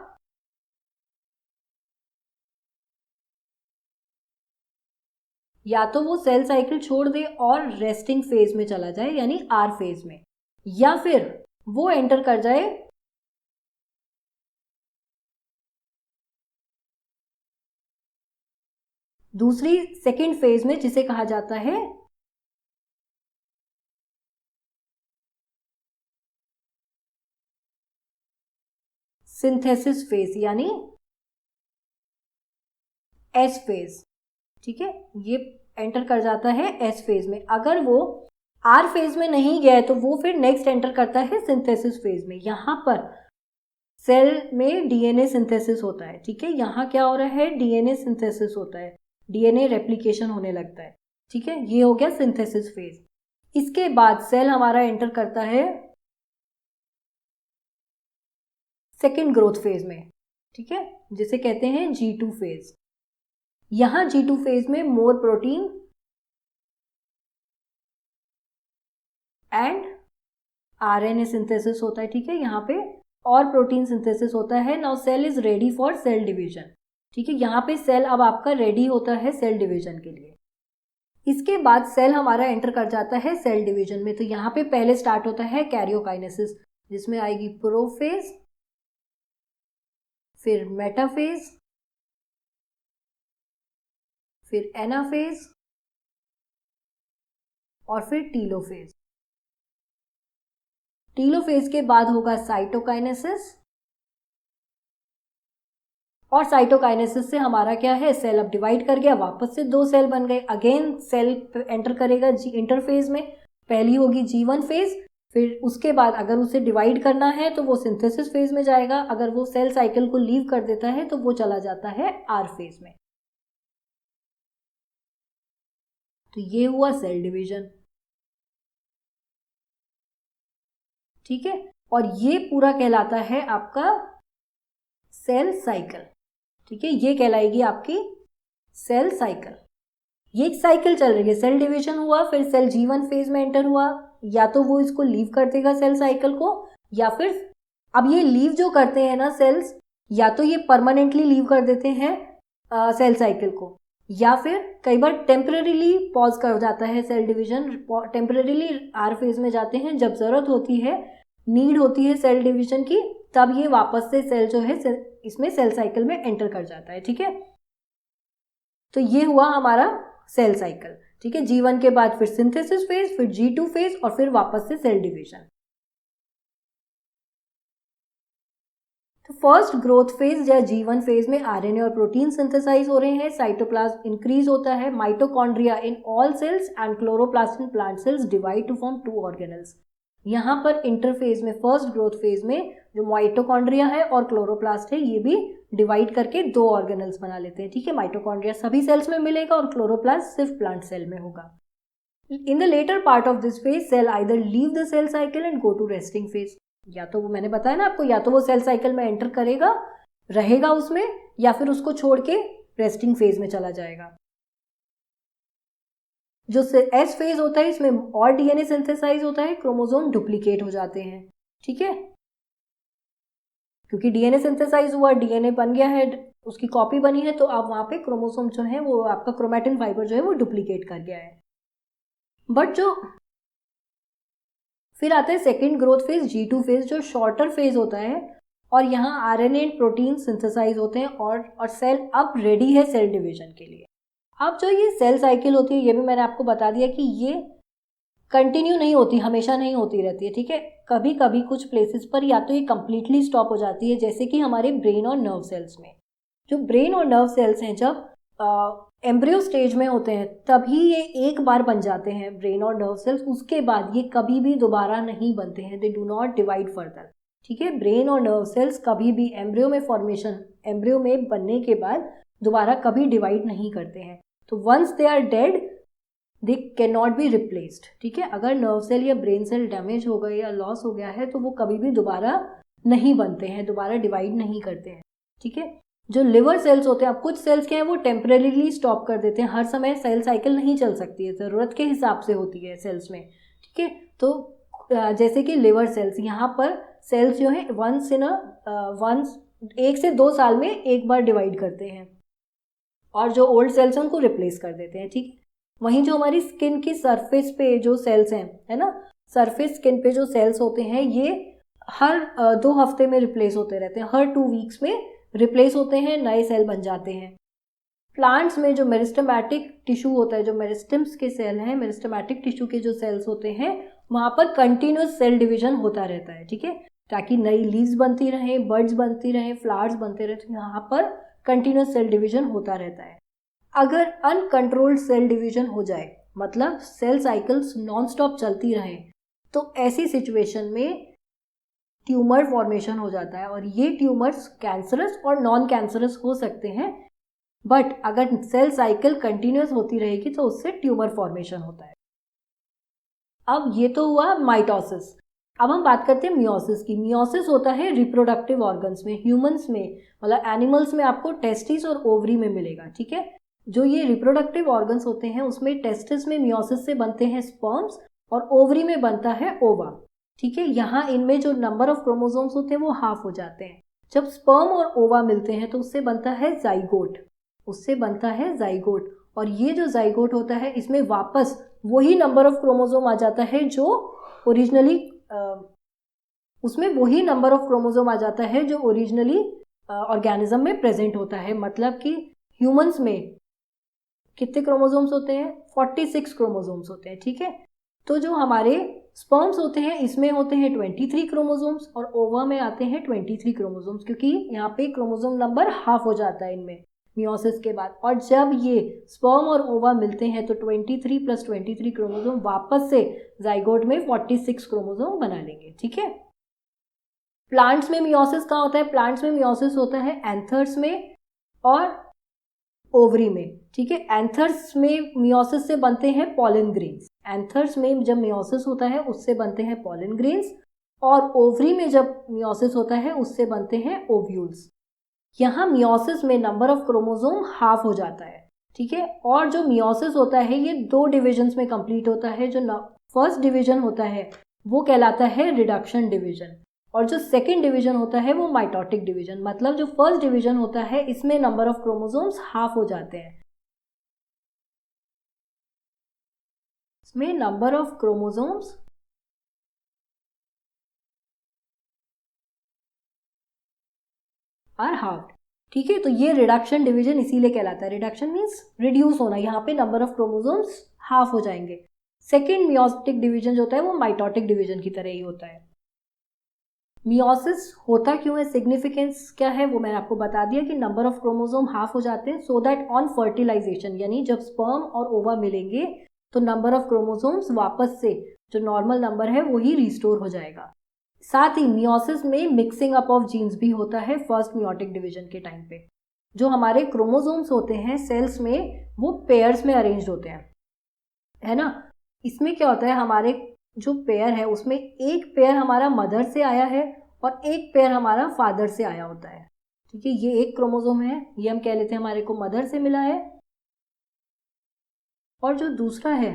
सेल साइकिल छोड़ दे और रेस्टिंग फेज में चला जाए यानी R फेज में, या फिर वो एंटर कर जाए दूसरी सेकेंड फेज में, जिसे कहा जाता है सिंथेसिस फेज यानी S फेज, ठीक है। ये एंटर कर जाता है S फेज में। अगर वो R फेज में नहीं गया है तो वो फिर नेक्स्ट एंटर करता है सिंथेसिस फेज में। यहाँ पर सेल में डीएनए सिंथेसिस होता है, ठीक है। यहाँ क्या हो रहा है, डीएनए सिंथेसिस होता है, डीएनए रेप्लिकेशन होने लगता है, ठीक है। ये हो गया सिंथेसिस फेज। इसके बाद सेल हमारा एंटर करता है सेकेंड ग्रोथ फेज में, ठीक है, जिसे कहते हैं G2 फेज। यहां G2 फेज में more protein and RNA synthesis होता है, ठीक है। यहाँ पे और प्रोटीन सिंथेसिस होता है। Now cell is ready for cell division. ठीक है, यहाँ पे सेल अब आपका रेडी होता है सेल डिवीजन के लिए। इसके बाद सेल हमारा एंटर कर जाता है सेल डिवीजन में। तो यहाँ पे पहले स्टार्ट होता है कैरियोकाइनेसिस, जिसमें आएगी प्रोफेज, फिर मेटाफेज, फिर एनाफेज और फिर टीलोफेज। टीलोफेज के बाद होगा साइटोकाइनेसिस, और साइटोकाइनेसिस से हमारा क्या है, सेल अब डिवाइड कर गया, वापस से 2 सेल बन गए। अगेन सेल एंटर करेगा इंटरफेज में। पहली होगी G1 फेज, फिर उसके बाद अगर उसे डिवाइड करना है तो वो सिंथेसिस फेज में जाएगा। अगर वो सेल साइकिल को लीव कर देता है तो वो चला जाता है R फेज में। तो ये हुआ सेल डिवीजन, ठीक है। और ये पूरा कहलाता है आपका सेल साइकिल, ठीक है। ये कहलाएगी आपकी सेल साइकिल। ये एक साइकिल चल रही है, सेल डिवीजन हुआ, फिर सेल G1 फेज में एंटर हुआ, या तो वो इसको लीव कर देगा सेल साइकिल को, या फिर अब ये लीव जो करते हैं ना सेल्स, या तो ये परमानेंटली लीव कर देते हैं सेल साइकिल को, या फिर कई बार टेम्परेरीली पॉज कर जाता है cell division, temporarily R phase में जाते हैं। जब जरूरत होती है, नीड होती है सेल डिवीजन की, तब ये वापस से सेल जो है इसमें सेल साइकिल में एंटर कर जाता है, ठीक है। तो ये हुआ हमारा सेल साइकिल, ठीक है। G1 के बाद फिर सिंथेसिस फेज, फिर G2 फेज और फिर वापस से सेल डिवीजन। तो फर्स्ट ग्रोथ फेज या G1 फेज में आरएनए और प्रोटीन सिंथेसाइज हो रहे हैं, साइटोप्लाज्म इंक्रीज होता है, mitochondria in all cells and chloroplast in plant cells divide to form 2 organelles. यहाँ पर इंटरफेज में फर्स्ट ग्रोथ फेज में जो माइटोकॉन्ड्रिया है और क्लोरोप्लास्ट है, ये भी डिवाइड करके 2 ऑर्गेनल्स बना लेते हैं, ठीक है। माइटोकॉन्ड्रिया सभी सेल्स में मिलेगा और क्लोरोप्लास्ट सिर्फ प्लांट सेल में होगा। In the later part of this phase cell either leave the cell cycle and go to resting phase. या तो वो मैंने बताया ना आपको, या तो वो सेल साइकिल में एंटर करेगा, रहेगा उसमें, या फिर उसको छोड़ के रेस्टिंग फेज में चला जाएगा। जो एस फेज होता है, इसमें और डीएनए सिंथेसाइज होता है, क्रोमोसोम डुप्लीकेट हो जाते हैं, ठीक है। क्योंकि डीएनए सिंथेसाइज हुआ, डीएनए बन गया है, उसकी कॉपी बनी है, तो अब वहां पे क्रोमोसोम जो है वो आपका क्रोमैटिन फाइबर जो है वो डुप्लीकेट कर गया है। बट जो फिर आता है second growth phase G2 phase, जो शॉर्टर फेज होता है, और यहाँ आरएनए एंड प्रोटीन सिंथेसाइज होते हैं और सेल अब रेडी है सेल डिवीजन के लिए। अब जो ये सेल साइकिल होती है, ये भी मैंने आपको बता दिया कि ये कंटिन्यू नहीं होती, हमेशा नहीं होती रहती है, ठीक है। कभी कभी कुछ प्लेसेस पर या तो ये कंप्लीटली स्टॉप हो जाती है, जैसे कि हमारे ब्रेन और नर्व सेल्स में। जो ब्रेन और नर्व सेल्स हैं, जब एम्ब्रियो स्टेज में होते हैं तभी ये एक बार बन जाते हैं ब्रेन और नर्व सेल्स, उसके बाद ये कभी भी दोबारा नहीं बनते हैं, they do not divide further, ठीक है। ब्रेन और नर्व सेल्स कभी भी एम्ब्रियो में फॉर्मेशन, एम्ब्रियो में बनने के बाद दोबारा कभी डिवाइड नहीं करते हैं। तो once they are dead they can not be replaced, ठीक है। अगर नर्व सेल या ब्रेन सेल डैमेज हो गए या लॉस हो गया है तो वो कभी भी दोबारा नहीं बनते हैं, दोबारा डिवाइड नहीं करते हैं, ठीक है। जो लिवर सेल्स होते हैं, अब कुछ सेल्स क्या है वो टेम्परेरीली स्टॉप कर देते हैं, हर समय सेल साइकिल नहीं चल सकती है, ज़रूरत के हिसाब से होती है सेल्स में, ठीक है। तो जैसे कि लिवर सेल्स, यहाँ पर सेल्स जो है वंस 1 से 2 साल में एक बार डिवाइड करते हैं, और जो ओल्ड सेल्स हैं उनको रिप्लेस कर देते हैं, ठीक है। वहीं जो हमारी स्किन की सरफेस पे जो सेल्स हैं, है ना, सरफेस स्किन पे जो सेल्स होते हैं, ये हर 2 हफ्ते में रिप्लेस होते रहते हैं, हर 2 वीक्स में रिप्लेस होते हैं, नए सेल बन जाते हैं। प्लांट्स में जो मेरिस्टेमेटिक टिश्यू होता है, जो मेरिस्टेम्स के सेल हैं, मेरिस्टेमेटिक टिश्यू के जो सेल्स होते हैं, वहाँ पर कंटिन्यूस सेल डिवीजन होता रहता है, ठीक है, ताकि नई लीव्स बनती रहें, बर्ड्स बनती रहें, फ्लावर्स बनते रहें, तो यहाँ पर कंटिन्यूस सेल डिवीजन होता रहता है। अगर अनकंट्रोल्ड सेल डिवीजन हो जाए, मतलब सेल साइकिल्स नॉन स्टॉप चलती रहें, तो ऐसी सिचुएशन में ट्यूमर फॉर्मेशन हो जाता है, और ये ट्यूमर्स कैंसरस और नॉन कैंसरस हो सकते हैं। बट अगर सेल साइकिल कंटिन्यूस होती रहेगी तो उससे ट्यूमर फॉर्मेशन होता है। अब ये तो हुआ माइटोसिस। अब हम बात करते हैं मियोसिस की। मियोसिस होता है रिप्रोडक्टिव ऑर्गन्स में, ह्यूमंस में, मतलब एनिमल्स में आपको टेस्टिस और ओवरी में मिलेगा, ठीक है। जो ये रिप्रोडक्टिव ऑर्गन्स होते हैं उसमें टेस्टिस में मियोसिस से बनते हैं स्पर्म्स, और ओवरी में बनता है ओवा, ठीक है। यहाँ इनमें जो नंबर ऑफ क्रोमोसोम्स होते हैं वो हाफ हो जाते हैं, जब स्पर्म और ओवा मिलते हैं तो उससे बनता है जाइगोट, और ये जो जाइगोट होता है इसमें वापस वही नंबर ऑफ क्रोमोसोम आ जाता है जो ओरिजिनली ऑर्गेनिज्म में प्रेजेंट होता है। मतलब कि ह्यूमंस में कितने क्रोमोसोम्स होते हैं? 46 क्रोमोसोम्स होते हैं, ठीक है। तो जो हमारे स्पर्म्स होते हैं इसमें होते हैं 23 क्रोमोसोम्स और ओवा में आते हैं 23 क्रोमोसोम्स, क्योंकि यहाँ पे क्रोमोसोम नंबर हाफ हो जाता है इनमें मियोसिस के बाद। और जब ये स्पर्म और ओवा मिलते हैं तो 23 + 23 क्रोमोसोम वापस से जाइगोट में 46 क्रोमोसोम बना लेंगे, ठीक है। प्लांट्स में मियोसिस कहाँ होता है? प्लांट्स में मियोसिस होता है एंथर्स में और ओवरी में, ठीक है। एंथर्स में मियोसिस से बनते हैं पॉलन ग्रेन्स, एंथर्स में जब मियोसिस होता है उससे बनते हैं पॉलन ग्रेन्स, और ओवरी में जब मियोसिस होता है उससे बनते हैं ओव्यूल्स। यहाँ मियोसिस में नंबर ऑफ क्रोमोसोम हाफ हो जाता है, ठीक है। और जो मियोसिस होता है ये 2 डिविजन्स में कंप्लीट होता है। जो फर्स्ट डिवीजन होता है वो कहलाता है रिडक्शन डिवीजन, और जो सेकेंड डिवीजन होता है वो माइटोटिक डिवीजन। मतलब जो फर्स्ट डिवीजन होता है इसमें नंबर ऑफ क्रोमोसोम्स हाफ हो जाते हैं, इसमें number of chromosomes are half, ठीक है। तो ये रिडक्शन डिवीजन इसीलिए कहलाता है। रिडक्शन मीन्स रिड्यूस होना, यहाँ पे नंबर ऑफ क्रोमोसोम्स हाफ हो जाएंगे। सेकेंड मियोटिक डिवीजन जो होता है वो माइटोटिक डिवीजन की तरह ही होता है। मियोसिस होता क्यों है, सिग्निफिकेंस क्या है, वो मैंने आपको बता दिया कि नंबर ऑफ क्रोमोसोम हाफ हो जाते हैं सो दैट ऑन फर्टिलाइजेशन, यानी जब स्पर्म और ओवा मिलेंगे तो नंबर ऑफ क्रोमोसोम्स वापस से जो नॉर्मल नंबर है वही रिस्टोर हो जाएगा। साथ ही मियोसिस में मिक्सिंग अप ऑफ जीन्स भी होता है फर्स्ट मियोटिक डिवीजन के टाइम पे। जो हमारे क्रोमोसोम्स होते हैं सेल्स में वो पेयर्स में अरेंज्ड होते हैं, है ना। इसमें क्या होता है, हमारे जो पेयर है उसमें एक पेयर हमारा मदर से आया है और एक पेयर हमारा फादर से आया होता है, ठीक है। ये एक क्रोमोसोम है, ये हम कह लेते हैं हमारे को मदर से मिला है, और जो दूसरा है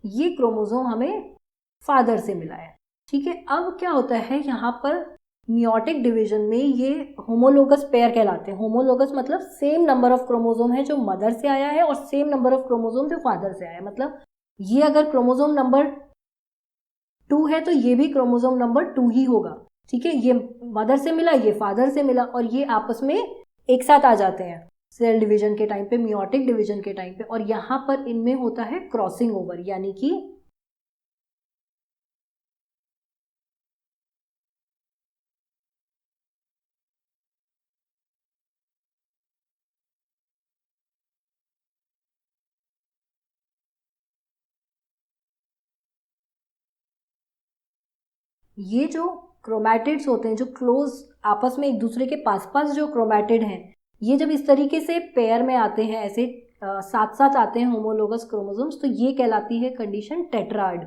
ये क्रोमोसोम हमें फादर से मिला है, ठीक है। अब क्या होता है यहाँ पर मियोटिक डिवीजन में ये होमोलोगस पेयर कहलाते हैं। होमोलोगस मतलब सेम नंबर ऑफ क्रोमोसोम है जो मदर से आया है और सेम नंबर ऑफ क्रोमोसोम जो फादर से आया है। मतलब ये अगर क्रोमोसोम नंबर 2 है तो ये भी क्रोमोसोम नंबर 2 ही होगा, ठीक है। ये मदर से मिला, ये फादर से मिला, और ये आपस में एक साथ आ जाते हैं सेल डिवीजन के टाइम पे, मियोटिक डिवीजन के टाइम पे। और यहाँ पर इनमें होता है क्रॉसिंग ओवर, यानी कि ये जो क्रोमैटिड्स होते हैं जो क्लोज आपस में एक दूसरे के पास पास जो क्रोमैटिड हैं, ये जब इस तरीके से पेयर में आते हैं, ऐसे साथ साथ आते हैं होमोलोगस क्रोमोसोम्स, तो ये कहलाती है कंडीशन टेट्राड,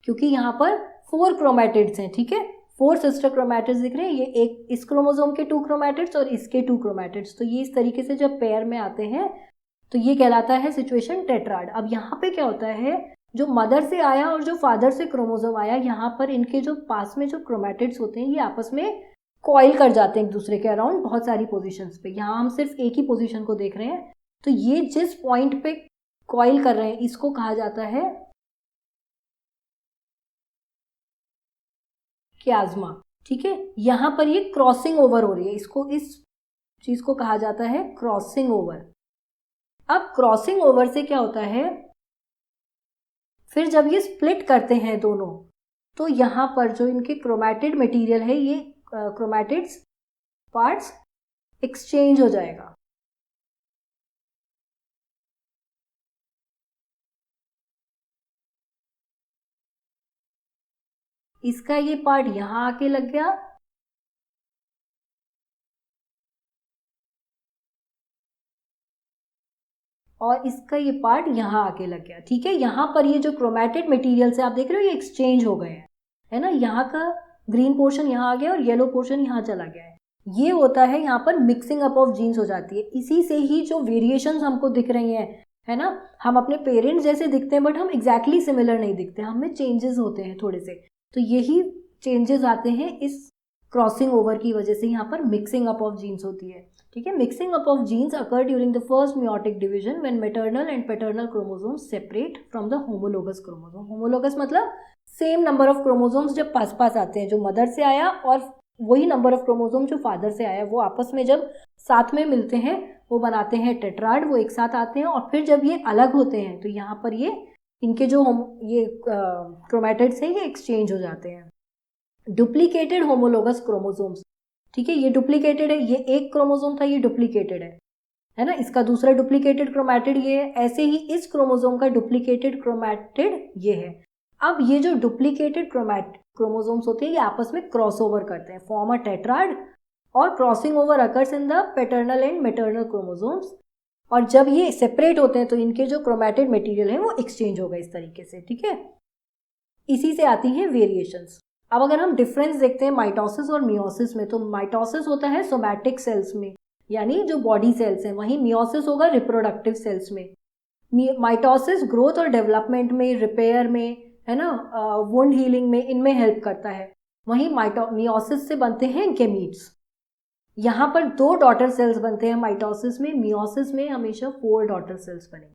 क्योंकि यहाँ पर 4 क्रोमैटिड्स हैं, ठीक है। 4 सिस्टर क्रोमैटिड्स दिख रहे हैं, ये एक इस क्रोमोसोम के 2 क्रोमैटिड्स और इसके 2 क्रोमैटिड्स, तो ये इस तरीके से जब पेयर में आते हैं तो ये कहलाता है सिचुएशन टेट्राड। अब यहाँ पे क्या होता है, जो मदर से आया और जो फादर से क्रोमोसोम आया, यहाँ पर इनके जो पास में जो क्रोमैटिड्स होते हैं ये आपस में कॉइल कर जाते हैं एक दूसरे के अराउंड बहुत सारी पोजीशंस पे। यहाँ हम सिर्फ एक ही पोजीशन को देख रहे हैं, तो ये जिस पॉइंट पे कॉइल कर रहे हैं इसको कहा जाता है क्याज्मा, ठीक है। यहाँ पर ये क्रॉसिंग ओवर हो रही है, इसको इस चीज को कहा जाता है क्रॉसिंग ओवर। अब क्रॉसिंग ओवर से क्या होता है, फिर जब ये स्प्लिट करते हैं दोनों, तो यहाँ पर जो इनके क्रोमैटिड मटेरियल है ये क्रोमैटिड्स पार्ट्स एक्सचेंज हो जाएगा। इसका ये पार्ट यहाँ आके लग गया और इसका ये पार्ट यहाँ आके लग गया, ठीक है। यहाँ पर ये जो क्रोमैटिड मटेरियल से आप देख रहे हो ये एक्सचेंज हो गए हैं, है ना। यहाँ का ग्रीन पोर्शन यहाँ आ गया और येलो पोर्शन यहाँ चला गया है। ये होता है यहाँ पर मिक्सिंग अप ऑफ जीन्स हो जाती है। इसी से ही जो वेरिएशंस हमको दिख रही हैं, है ना, हम अपने पेरेंट्स जैसे दिखते हैं बट हम एग्जैक्टली सिमिलर नहीं दिखते, हमें चेंजेस होते हैं थोड़े से, तो यही चेंजेस आते हैं इस क्रॉसिंग ओवर की वजह से यहाँ पर मिक्सिंग अप ऑफ जीन्स होती है, ठीक है। Mixing up of genes occur during the first meiotic division when maternal and paternal chromosomes separate from the homologous chromosome. Homologous मतलब सेम नंबर ऑफ क्रोमोसोम्स जब पास पास आते हैं, जो मदर से आया और वही नंबर ऑफ क्रोमोसोम जो फादर से आया, वो आपस में जब साथ में मिलते हैं वो बनाते हैं टेट्राड, वो एक साथ आते हैं। और फिर जब ये अलग होते हैं तो यहाँ पर ये इनके जो ये क्रोमैटिड्स हैं ये एक्सचेंज हो जाते हैं। डुप्लीकेटेड होमोलोगस क्रोमोसोम्स, ठीक है, ये डुप्लीकेटेड है, ये एक क्रोमोसोम था, ये डुप्लीकेटेड है ना, इसका दूसरा डुप्लीकेटेड क्रोमैटिड ये है। ऐसे ही इस क्रोमोसोम का डुप्लीकेटेड क्रोमैटिड ये है। अब ये जो डुप्लीकेटेड क्रोमोसोम्स होते हैं ये आपस में क्रॉस ओवर करते हैं, फॉर्म अ टेट्राड, और crossing over occurs in the paternal and maternal chromosomes. और जब ये सेपरेट होते हैं तो इनके जो क्रोमैटिड मटेरियल है वो एक्सचेंज होगा इस तरीके से, ठीक है। इसी से आती हैं वेरिएशंस। अब अगर हम डिफरेंस देखते हैं माइटोसिस और मियोसिस में, तो माइटोसिस होता है सोमैटिक सेल्स में, यानी जो बॉडी सेल्स हैं, वहीं मियोसिस होगा रिप्रोडक्टिव सेल्स में। माइटोसिस ग्रोथ और डेवलपमेंट में, रिपेयर में, है ना, वुंड हीलिंग में, इनमें हेल्प करता है। वहीं मियोसिस से बनते हैं गेमीट्स। यहाँ पर 2 डॉटर सेल्स बनते हैं माइटोसिस में, मियोसिस में हमेशा 4 डॉटर सेल्स बनेंगे,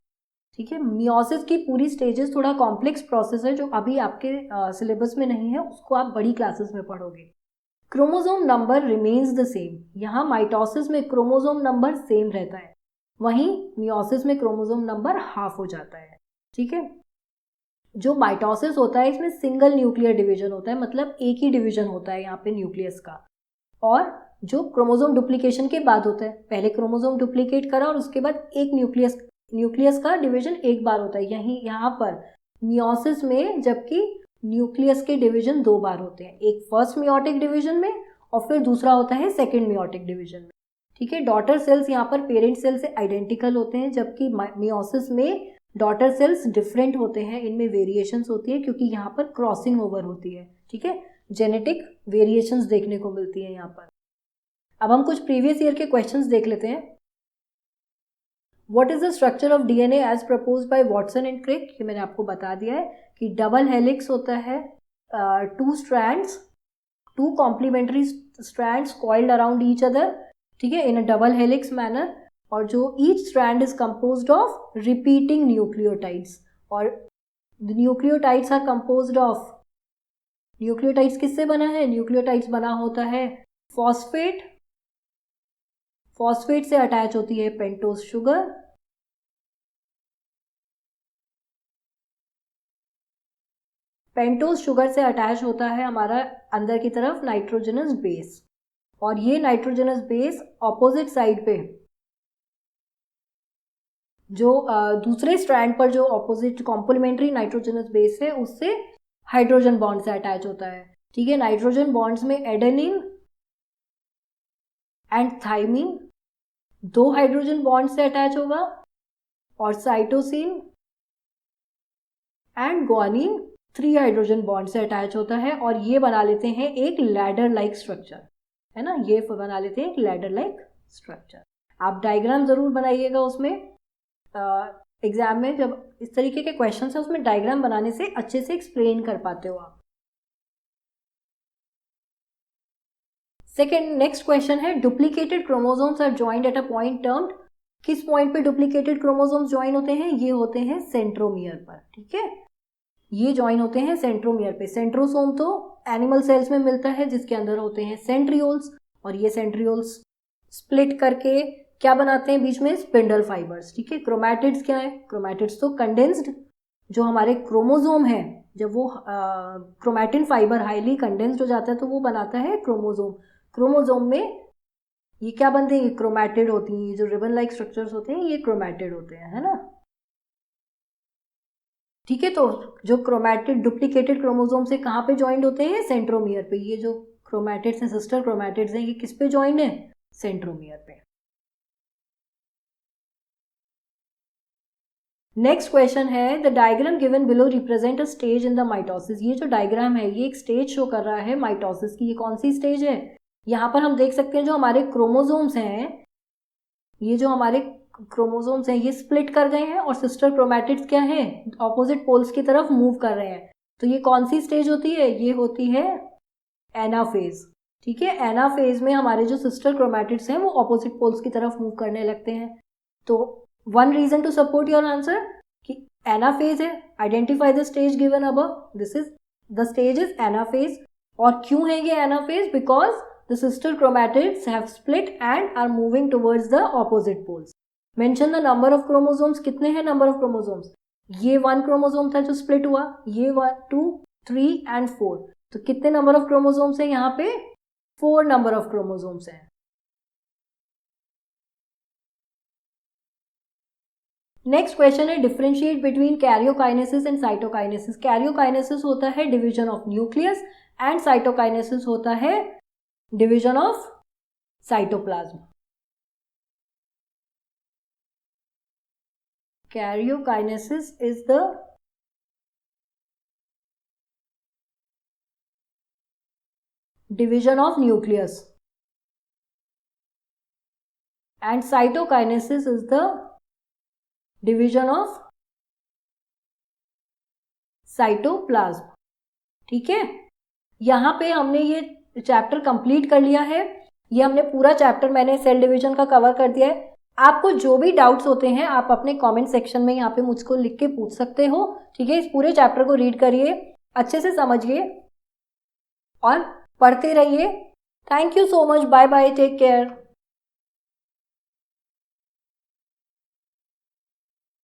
ठीक है। मियोसिस की पूरी स्टेजेस थोड़ा कॉम्प्लेक्स प्रोसेस है जो अभी आपके सिलेबस में नहीं है, उसको आप बड़ी क्लासेस में पढ़ोगे। Chromosome number remains the same. यहाँ माइटोसिस में क्रोमोसोम नंबर सेम रहता है, वहीं मियोसिस में क्रोमोसोम नंबर हाफ हो जाता है, ठीक है। जो माइटोसिस होता है इसमें सिंगल न्यूक्लियर डिवीजन होता है, मतलब एक ही डिवीजन होता है यहाँ पे न्यूक्लियस का। और जो क्रोमोसोम डुप्लीकेशन के बाद होता है, पहले क्रोमोसोम डुप्लीकेट करा और उसके बाद एक न्यूक्लियस का डिवीजन एक बार होता है। यहाँ पर मियोसिस में जबकि न्यूक्लियस के डिवीजन 2 बार होते हैं, एक फर्स्ट मियोटिक डिवीजन में और फिर दूसरा होता है सेकेंड मियोटिक डिवीजन में, ठीक है। डॉटर सेल्स यहाँ पर पेरेंट सेल से आइडेंटिकल होते हैं, जबकि मियोसिस में डॉटर सेल्स डिफरेंट होते हैं, इनमें वेरिएशंस होती है क्योंकि यहाँ पर क्रॉसिंग ओवर होती है, ठीक है। जेनेटिक वेरिएशंस देखने को मिलती है यहाँ पर। अब हम कुछ प्रीवियस ईयर के क्वेश्चंस देख लेते हैं। What is the structure of DNA as proposed by Watson and Crick? ये मैंने आपको बता दिया है कि डबल हेलिक्स होता है, 2 strands, 2 complementary strands coiled around each other, ठीक है, in a double helix manner. और जो each strand is composed of repeating nucleotides, और the nucleotides are composed of, nucleotides किससे बना है? न्यूक्लियोटाइड्स बना होता है फॉस्फेट, फॉस्फेट से अटैच होती है पेंटोज शुगर, पेंटोज शुगर से अटैच होता है हमारा अंदर की तरफ नाइट्रोजनस बेस, और ये नाइट्रोजनस बेस ऑपोजिट साइड पे जो दूसरे स्ट्रैंड पर जो ऑपोजिट कॉम्प्लीमेंट्री नाइट्रोजनस बेस है उससे हाइड्रोजन बॉन्ड से अटैच होता है, ठीक है। नाइट्रोजन बॉन्ड्स में adenine and thymine 2 hydrogen bond से अटैच होगा, और cytosine and guanine 3 hydrogen bond से अटैच होता है, और ये बना लेते हैं एक लैडर लाइक स्ट्रक्चर, है ना, ये बना लेते हैं एक लैडर लाइक स्ट्रक्चर। आप डायग्राम जरूर बनाइएगा उसमें, एग्जाम में जब इस तरीके के क्वेश्चन है उसमें डायग्राम बनाने से अच्छे से एक्सप्लेन कर पाते हो आप। सेकेंड नेक्स्ट क्वेश्चन है duplicated chromosomes are joined at a point termed. किस पॉइंट पे डुप्लीकेटेड क्रोमोसोम्स ज्वाइन होते हैं? ये होते हैं सेंट्रोमियर पर, ठीक है, ये ज्वाइन होते हैं सेंट्रोमियर पे। सेंट्रोसोम तो एनिमल सेल्स में मिलता है जिसके अंदर होते हैं सेंट्रियोल्स, और ये सेंट्रियोल्स स्प्लिट करके क्या बनाते हैं बीच में? स्पिंडल फाइबर्स, ठीक है। क्रोमैटिड्स क्या है? क्रोमैटिड्स तो कंडेंस्ड जो हमारे क्रोमोसोम है, जब वो क्रोमैटिन फाइबर हाईली कंडेंस्ड हो जाता है तो वो बनाता है क्रोमोसोम। क्रोमोसोम में ये क्या बनते हैं? ये क्रोमैटिड होती हैं, ये जो रिबन लाइक स्ट्रक्चर्स होते हैं ये क्रोमैटिड होते हैं, है ना, ठीक है। तो जो क्रोमैटिड डुप्लीकेटेड क्रोमोसोम से कहाँ पे ज्वाइंट होते हैं? सेंट्रोमियर पे। ये जो क्रोमैटिड्स हैं, सिस्टर क्रोमैटिड्स हैं, ये किस पे ज्वाइंट है? सेंट्रोमियर पे। नेक्स्ट क्वेश्चन है the diagram given below represent a stage in the mitosis. ये जो डायग्राम है ये एक स्टेज शो कर रहा है माइटोसिस की। ये कौन सी स्टेज है? यहाँ पर हम देख सकते हैं जो हमारे क्रोमोसोम्स हैं, ये जो हमारे क्रोमोसोम्स हैं ये स्प्लिट कर गए हैं, और सिस्टर क्रोमैटिड्स क्या है? ऑपोजिट पोल्स की तरफ मूव कर रहे हैं। तो ये कौन सी स्टेज होती है? ये होती है एनाफेज, ठीक है, एनाफेज में हमारे जो सिस्टर क्रोमैटिड्स हैं वो ऑपोजिट पोल्स की तरफ मूव करने लगते हैं। तो one reason to support your answer कि एनाफेज है, identify the stage given above, this is the stage is anaphase. और क्यों है ये anaphase? Because the sister chromatids have split and are moving towards the opposite poles. Mention the number of chromosomes, कितने हैं नंबर ऑफ क्रोमोसोम्स? ये 1 क्रोमोसोम था जो स्प्लिट हुआ, ये 1 2 3 एंड 4, तो कितने नंबर ऑफ क्रोमोसोम्स है यहाँ पे? 4 नंबर ऑफ क्रोमोसोम्स हैं। नेक्स्ट क्वेश्चन है differentiate between karyokinesis and cytokinesis. Karyokinesis होता है division of nucleus and cytokinesis होता है division of cytoplasm. Karyokinesis is the division of nucleus and cytokinesis is the division of cytoplasm। ठीक है, यहाँ पे हमने ये चैप्टर कंप्लीट कर लिया है। ये हमने पूरा चैप्टर मैंने सेल डिवीजन का कवर कर दिया है। आपको जो भी डाउट्स होते हैं आप अपने कमेंट सेक्शन में यहाँ पे मुझको लिख के पूछ सकते हो। ठीक है, इस पूरे चैप्टर को रीड करिए, अच्छे से समझिए और पढ़ते रहिए। Thank you so much, bye bye, take care.